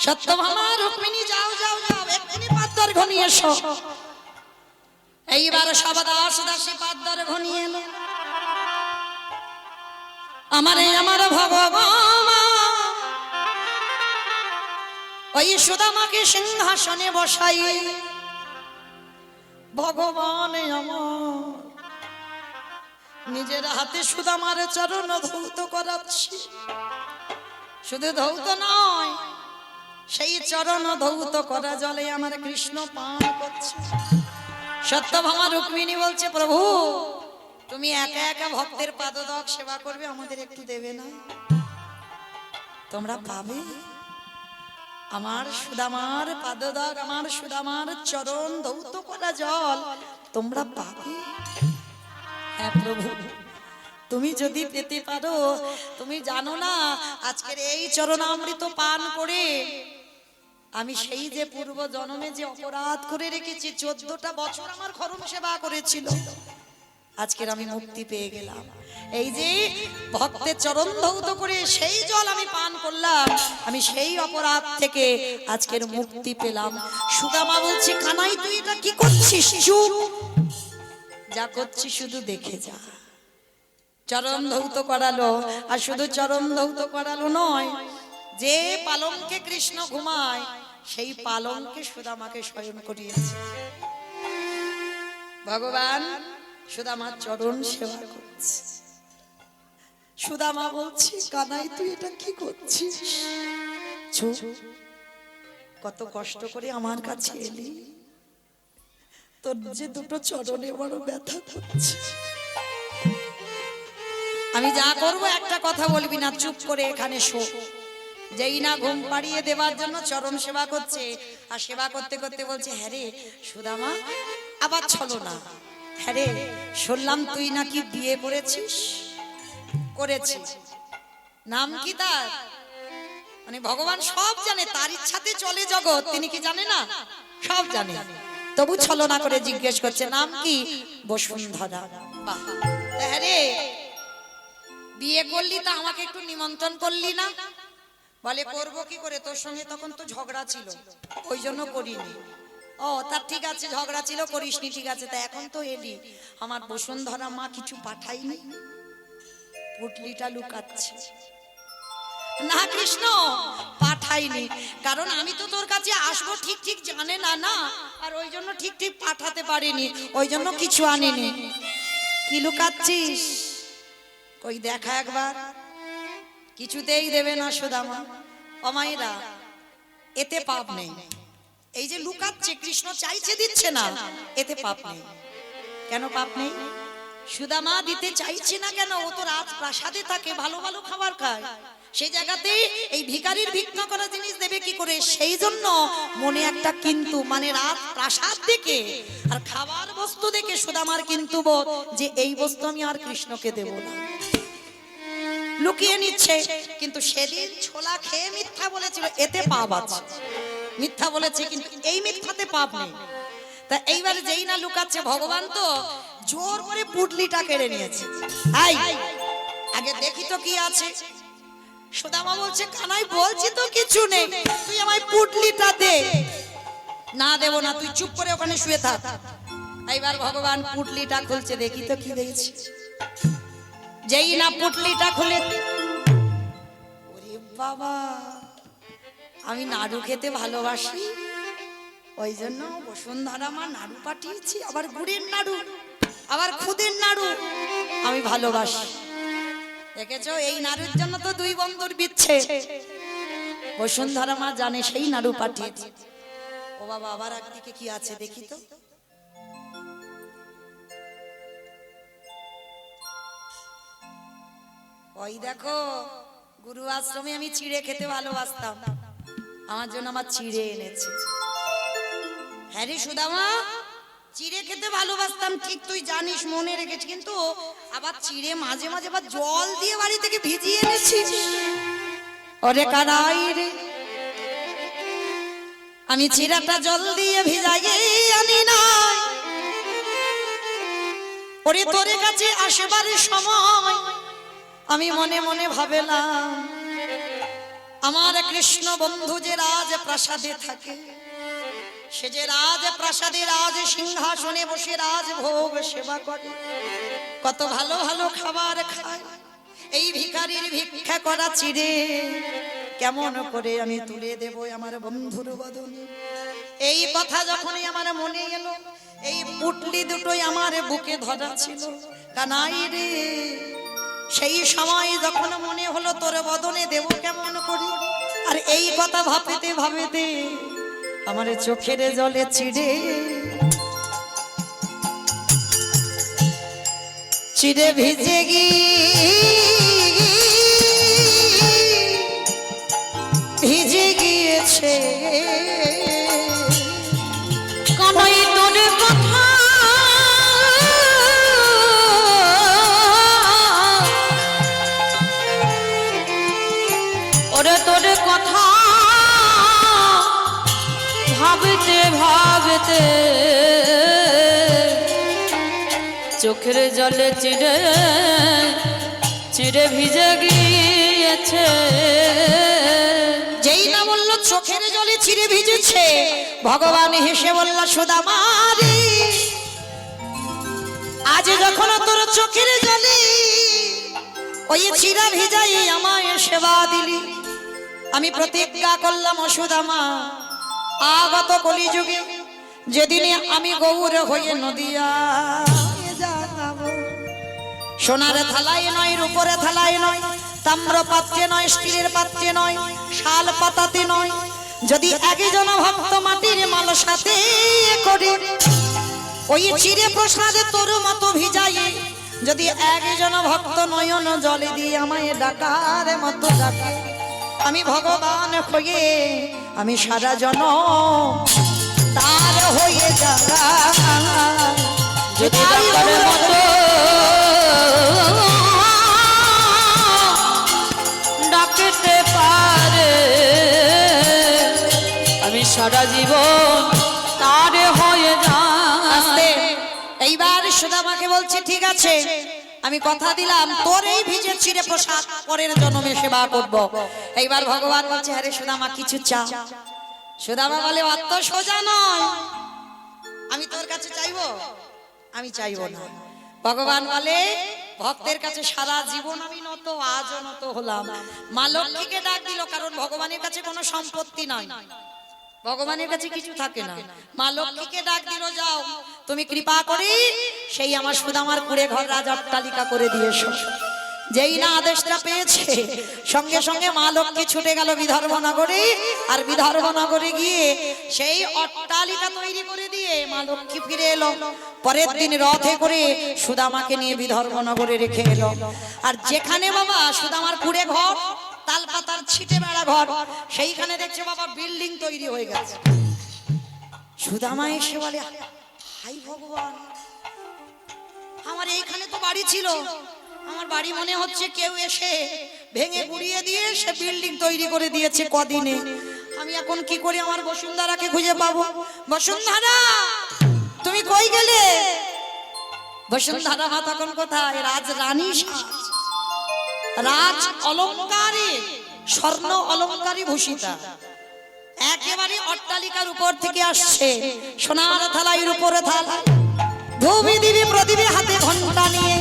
সত্যভামা রুক্মিণী যাও যাও যাও, এক্ষুনি পাদ্দার ঘনিয়ে এসো। এইবার সবাদাস দাসী পাদ্দার ঘনিয়ে এলো। আমার ভগবান ওই সুদামাকে সিংহাসনে বসাই ভগবান আমার নিজের হাতে সুদামার চরণ ধৌত করাচ্ছি। শুধু ধৌত নয়, সেই চরণ ধৌত করা জলে আমার কৃষ্ণ পান করছে। সত্যভামা রুক্মিণী বলছে, প্রভু তুমি একা একা ভক্তের পাদদক সেবা করবে, আমাদের একটু দেবে না? তোমরা পাবে আমার সুদামার পাদদক, আমার সুদামার চরণ ধৌত করা জল তোমরা পাবে? হ্যাঁ প্রভু, তুমি যদি পেতে পারো। তুমি জানো না আজকের এই চরণামৃত পান করে আমি সেই যে পূর্ব জন্মে যে অপরাধ করে রেখেছি, 14টা বছর আমার খরম সেবা করেছিল, আজকের আমি মুক্তি পেয়ে গেলাম। এই যে ভক্তের চরণ ধৌত করে সেই জল আমি পান করলাম, আমি সেই অপরাধ থেকে আজকের মুক্তি পেলাম। সুদামা বলছে, কানাই তুই এটা কি করছিস? চুপ, যা করছিস শুধু দেখে যা। চরণ ধৌত করালো, আর শুধু চরণ ধৌত করালো নয়, যে পালঙ্কে কৃষ্ণ ঘুমায় সেই পালঙ্কে সুদামাকে শয়ন করিয়েছে। ভগবান সুদামার চরণ সেবা করছে। সুদামা বলছে, কানাই তুই এটা কি করছিস? চুপ, কত কষ্ট করে আমার কাছে এলি, তোর যে দুটো চরণে বড় ব্যথা করছে। আমি যা করব একটা কথা বলবি না, চুপ করে এখানে শো। যেই না ঘুম পাড়িয়ে দেওয়ার জন্য চরণ সেবা করছে, আর সেবা করতে করতে বলছে, হ্যাঁ রে সুদামা, আবার ছলো না। হ্যাঁ রে, শুনলাম তুই নাকি বিয়ে করেছিস। করেছিস, নাম কি তার? মানে ভগবান সব জানে, তার ইচ্ছাতে চলে জগৎ, তিনি কি জানে না? সব জানে, তবু ছলনা করে জিজ্ঞেস করছে, নাম কি? বসুন্ধরা। বাহ, হ্যাঁ রে, বিয়ে করলি তা আমাকে একটু নিমন্ত্রণ করলি না? বলে, করব কি করে, তোর সঙ্গে তখন তো ঝগড়া ছিল, ওই জন্য করিনি। ও তা ঠিক আছে, ঝগড়া ছিল করিসনি, ঠিক আছে, তা এখন তো এলি, আমার বসুন্ধরা মা কিছু পাঠাইনি? পুটলিটা লুকাচ্ছে না কৃষ্ণ, পাঠাইনি, কারণ আমি তো তোর কাছে আসবো ঠিক ঠিক জানে না, না, আর ওই জন্য ঠিক ঠিক পাঠাতে পারিনি, ওই জন্য কিছু আনিনি। কি লুকাচ্ছিস? কই দেখা একবার। কিছুতেই দেবে না সুদামা। অমাইরা, এতে পাপ নেই। এই যে লুকাচ্ছে, কৃষ্ণ চাইছে দিচ্ছে না, এতে পাপ নেই। কেন পাপ নেই? সুদামা দিতে চাইছে না কেন? ও তো রাত প্রাসাদে থাকে, ভালো ভালো খাবার খায়, সেই জায়গাতে এই ভিখারির ভিক্ষা করা জিনিস দেবে কি করে? সেই জন্য মনে একটা কিন্তু, মানে রাত প্রাসাদ দেখে আর খাবার বস্তু দেখে সুদামার কিন্তু বোধ যে এই বস্তু আমি আর কৃষ্ণকে দেব না, লুকিয়ে নিচ্ছে। কিন্তু সেদিন ছোলা খেয়ে মিথ্যা বলেছিল, এতে পাপ আছে। মিথ্যা বলেছে কিন্তু এই মিথ্যাতে পাপ নেই। তা এইবারে যেই না লুকাচ্ছে, ভগবান তো জোর করে পুটলিটা কেড়ে নিয়েছে। আই আগে দেখি তো কি আছে। সুদামা বলছে, কানাই বলছি তো কিছু নেই, তুই আমায় পুটলিটা দে। না দেব না, তুই চুপ করে ওখানে শুয়ে থাক। এইবার ভগবান পুটলিটা খুলছে, দেখি তো কি দেখছি। যেই না পুটলিটা খুলে, ওরে বাবা, আমি নাড়ু খেতে ভালোবাসি, ওই জন্য বসুন্ধরা মা নাড়ু পাঠিয়েছি, আবার গুড়ের নাড়ু, আবার খুদের নাড়ু আমি ভালোবাসি। দেখেছো, এই নাড়ুর জন্য তো দুই বন্ধুর বিচ্ছে। বসুন্ধরা মা জানে সেই নাড়ু পাঠিয়েছি। ও বাবা, আবার একদিকে কি আছে দেখি তো। ওই দেখো, গুরু আশ্রমে আমি চিড়ে খেতে ভালোবাসতাম, আমার জন্য আমার চিড়ে এনেছে। হ্যাঁ রে সুদামা, চিড়ে খেতে ভালোবাসতাম ঠিক, তুই জানিস, মনে রেখেছি, কিন্তু আবার চিড়ে মাঝে মাঝে আবার জল দিয়ে বাড়ি থেকে ভিজিয়ে এনেছি। ওরে কানাই রে, আমি চিড়াটা জল দিয়ে ভিজাইয়ে আনি না, ওরে তোর কাছে আসবার সময় আমি মনে মনে ভাবলাম, আমার কৃষ্ণ বন্ধু যে রাজ প্রাসাদে থাকে, সে যে রাজ প্রাসাদে রাজ সিংহাসনে বসে রাজ ভোগ সেবা করে, কত ভালো ভালো খাবার খায়, এই ভিখারির ভিক্ষা করা চিড়ে কেমন করে আমি তুলে দেব আমার বন্ধুর বদনে। এই কথা যখনই আমার মনে এলো, এই পুটলি দুটোই আমার বুকে ধরা ছিল। কানাই রে, সেই সময় যখন মনে হলো তোর বদনে দেব কেমন করি, আর এই কথা ভাবতে ভাবতে আমার চোখের জলে চিড়ে চিরে ভিজে ভিজে গিয়েছে কানাই তোর কথা ওরে তোর কথা ভাবতে ভাবতে চোখের জলে চিরে চিরে ভিজে গিয়েছে। যেই না বললো চোখের জলে চিরে ভিজেছে, ভগবান হেসে বলল সুদামারি আজ যখন তোর চোখের জলে ওই চিরা ভিজাই আমায় সেবা দিলি, আমি প্রতিজ্ঞা করলাম ও সুদামা আগত কলিযুগে যেদিনে আমি গৌর হয়ে নদিয়া যাব, সোনার থালায় নয় রূপরে থালায় নয়, তাম্র পাত্রে নয়, স্টিলের পাত্রে নয়, শাল পাতাতে নয়, যদি একজন ভক্ত মাটির মাল সাথে করে ওই চিরে প্রসাদে তোর মতো ভিজাই, যদি একজন ভক্ত নয়ন জলে দিয়ে আমায় ডাকার মতো ডাকে, আমি ভগবান হয়ে আমি সারা জন তার হয়ে যারা যদি ডাকার মতো ডাকতে পারে, আমি সারা জীবন তার হয়ে আস্তে যায়। এইবার সুদামাকে বলছে ঠিক আছে আমি কথা দিলাম তোর এই ভিজে চিরে প্রসাদ পরের জন্মে সেবা করব। এইবার ভগবান বলছে আরে সুদামা কিছু চাও। সুদামা বলে অত সোজা নয়, আমি তোর কাছে চাইবো, আমি চাইবো না। ভগবান বলে ভক্তের কাছে সারা জীবন আমি নত, আজও নত হলাম। মা লক্ষ্মীকে ডাক দিল, কারণ ভগবানের কাছে কোনো সম্পত্তি নাই, ভগবানের কাছে কিছু থাকে না। মা লক্ষ্মীকে ডাক দিল যাও তুমি কৃপা করে সেই আমার সুদামার কুড়ে ঘর রাজা অট্টালিকা করে দিয়েছো। যেই না আদেশটা পেয়েছে সঙ্গে সঙ্গে মা লক্ষ্মী ছুটে গেল বিদর্ভনগরে, আর বিদর্ভনগরে গিয়ে সেই অট্টালিকা তৈরি করে দিয়ে মা লক্ষ্মী ফিরে এলো। পরের দিন রথে করে সুদামাকে নিয়ে বিদর্ভনগরে রেখে এলো। আর যেখানে বাবা সুদামার কুড়ে ঘর তাল পাতার ছিটে বেড়া ঘর, সেইখানে দেখছে বাবা বিল্ডিং তৈরি হয়ে গেছে। সুদামা এসে বলে হাই ভগবান, আমার এইখানে তো বাড়ি ছিল, আমার বাড়ি মনে হচ্ছে কেউ এসে ভেঙে গুড়িয়ে দিয়ে সে বিল্ডিং তৈরি করে দিয়েছে কদিনে। আমি এখন কি করে আমার বসুন্ধরাকে খুঁজে পাবো? বসুন্ধরা তুমি কই গেলে? বসুন্ধরা মা তখন কোথায়? রাজ রানী সাজ, রাজ অলঙ্কারে স্বর্ণ অলঙ্কারে ভূষিতা, একেবারে অট্টালিকার উপর থেকে আসছে সোনার থালায় উপরে থালায় ধুবি দিবি প্রদীপে হাতে ঘন্টা নিয়ে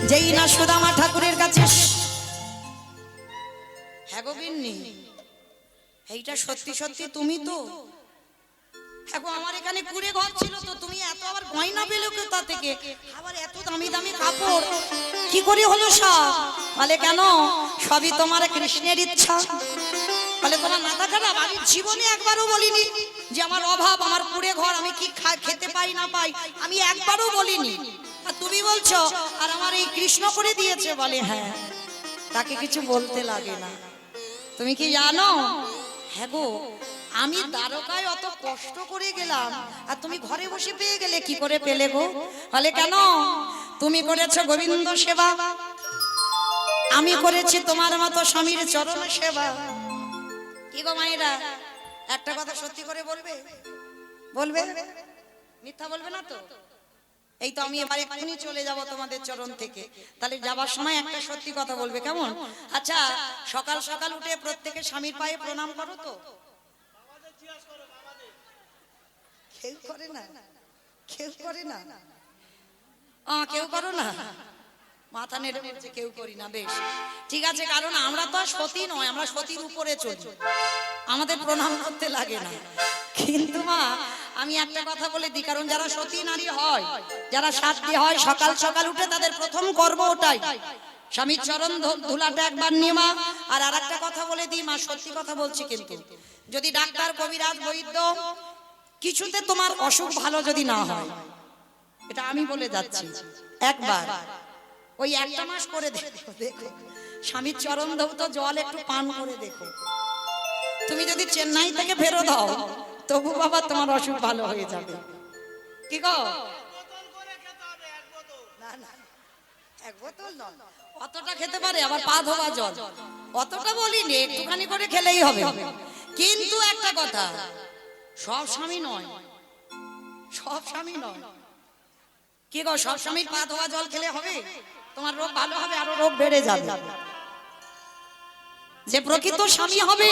যেই না সুদামা ঠাকুরের কাছে। হ্যাঁ গো বিন্নি, এইটা সত্যি সত্যি তুমি তো? হ্যাঁ গো, আমার এখানে কুড়ে ঘর ছিল তো, তুমি এত আবার গয়না পেলে কোথা থেকে, আবার এত দামি দামি কাপড় কি করে হলো সব? বলে কেন, সবই তোমার কৃষ্ণের ইচ্ছা। বলে তোমার মাথা খারাপ? আমি জীবনে একবারও বলিনি যে আমার অভাব, আমার কুড়ে ঘর, আমি কি খেতে পাই না পাই, আমি একবারও বলিনি। আর তুমি বলছো আর আমার এই কৃষ্ণ করে দিয়েছে। বলে হ্যাঁ, তাকে কিছু বলতে লাগে না। তুমি কি জানো? হ্যাঁ গো, আমি দ্বারকায় অত কষ্ট করে গেলাম আর তুমি ঘরে বসে পেয়ে গেলে, কি করে পেলে গো? বলে কেন, তুমি করেছো গোবিন্দ সেবা, আমি করেছি তোমার মতো স্বামীর চরণ সেবা। কি গো মায়েরা, একটা কথা সত্যি করে বলবে? বলবে? মিথ্যা বলবে না তো? এই তো আমি এবার এক্ষুনি চলে যাব তোমাদের চরণ থেকে, তাহলে যাবার সময় একটা সত্যি কথা বলবে, কেমন? আচ্ছা, সকাল সকাল উঠে প্রত্যেকে স্বামীর পায়ে প্রণাম করো তো? কেউ করে না? কেউ করে না? কেউ করো না? মাথা নেড়ে বলছে কেউ করি না। বেশ ঠিক আছে, কারণ আমরা তো আর সতী নয়, আমরা সতীর উপরে চলি, আমাদের প্রণাম করতে লাগে না। কিন্তু মা আমি একটা কথা বলে দিই, কারণ যারা সতী নারী হয়, যারা সাধ্যী হয়, সকাল সকাল উঠে তাদের প্রথম কর্ম ওটাই, স্বামীর চরণ ধুলাটা একবার নিয়ে মা। আর আরেকটা কথা বলে দিই মা, সত্যি কথা বলছি, কিন্তু যদি ডাক্তার কবিরাজ বৈদ্য কিছুতে তোমার অসুখ ভালো যদি না হয়, এটা আমি বলে যাচ্ছি, একবার ওই একটা মাস করে দেখো দেখো স্বামীর চরণ ধৌত জল একটু পান করে দেখো। তুমি যদি চেন্নাই থেকে ফেরো দাও তবু বাবা তোমার অসুখ ভালো হয়ে যাবে। কি গো? না না এক বোতল নয়, অতটা খেতে পারে আবার পা ধোয়া জল, অতটা বলিনি, একটুখানি করে খেলেই হবে। কিন্তু একটা কথা, সব স্বামী নয়, সব স্বামী নয়। কি গো, সব স্বামীর পা ধোয়া জল খেলে হবে? তোমার রোগ ভালো হবে, আরো রোগ বেড়ে যাবে। যে প্রকৃত স্বামী হবে,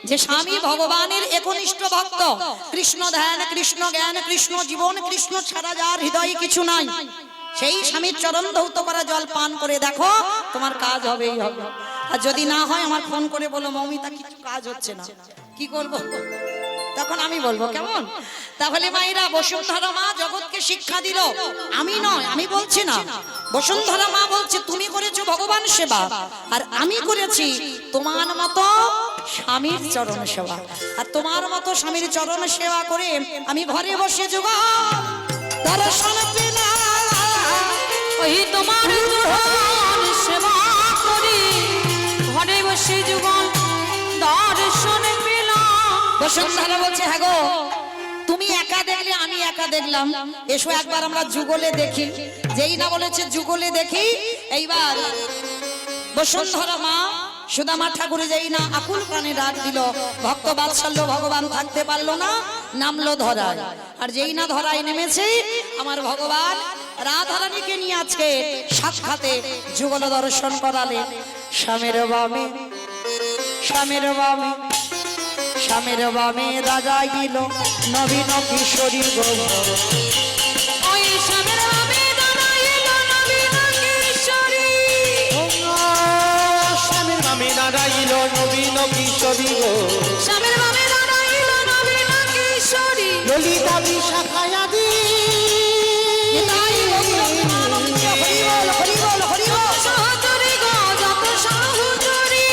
যে স্বামী ভগবানের একনিষ্ঠ ভক্ত, কৃষ্ণ ধ্যান, কৃষ্ণ জ্ঞান, কৃষ্ণ জীবন, কৃষ্ণ ছাড়া যার হৃদয়ে কিছু নাই, সেই স্বামীর চরণ ধৌত করা জল পান করে দেখো, তোমার কাজ হবেই হবে। আর যদি না হয় আমার ফোন করে বলো মৌমিতা কিছু কাজ হচ্ছে না, কি করবো? তখন আমি বলবো কেমন? তাহলে মায়েরা, বসুন্ধরা মা জগৎকে শিক্ষা দিল, আমি নয়, আমি বলছি না, বসুন্ধরা মা বলছে তুমি করেছো ভগবান সেবা, আর আমি করেছি তোমার মতো স্বামীর চরণ সেবা। আর তোমার মতো স্বামীর চরণ সেবা করে আমি ঘরে বসে যোগান দর্শন পেলাম। ওই তোমার চরণ সেবা করি ঘরে বসে যুগল দর্শন পেলাম। বসুন্ধরা বলছে হ্যাঁ গো, তুমি একা দেখলে আমি একা দেখলাম, এসো একবার আমরা যুগলে দেখি। যেই না বলেছে যুগলে দেখি, এইবার বসুন্ধরা মা সুদামা ঠাকুরে যেই না আকুল প্রাণে ডাক দিল, ভক্ত বাৎসল্য ভগবান থাকতে পারলো না, নামলো ধরায়। আর যেই না ধরায় নেমেছে, আমার ভগবান রাধারানীকে নিয়ে আজকে সাক্ষাতে যুগল দর্শন করালে। স্বামীর বামে, স্বামীর বামে, স্বামীর বামে রাজা গিল নবীন কিশোরী গো। ওই স্বামীর বামে দাঁড়াইল নবীন কিশোরী। স্বামীর বামে দাঁড়াইল নবীন কিশোরী গো। স্বামীর বামে দাঁড়াইল নবীন কিশোরী। ললিতা বিশাখায়াদি নিতাই গৌরবমানন্দ, হরি বল, হরি বল, হরি বল। সহচরী গো যত সহচরী।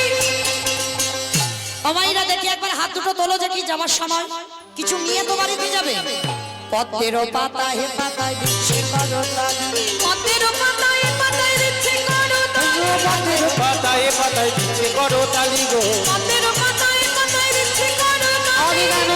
আমাইরা দেখি একবার হাত দুটো তোলো, যে কি যাবার সময় কিছু নিয়ে তো বাড়িতে যাবে। পদ্মের পাতা হে পাতায় দিচ্ছে করতালি, পদ্মের পাতায় পাতায় দিচ্ছে করতালি। পদ্মের পাতায় পাতায় দিচ্ছে করতালি গো। পদ্মের পাতায় পাতায় দিচ্ছে করতালি। হরিগান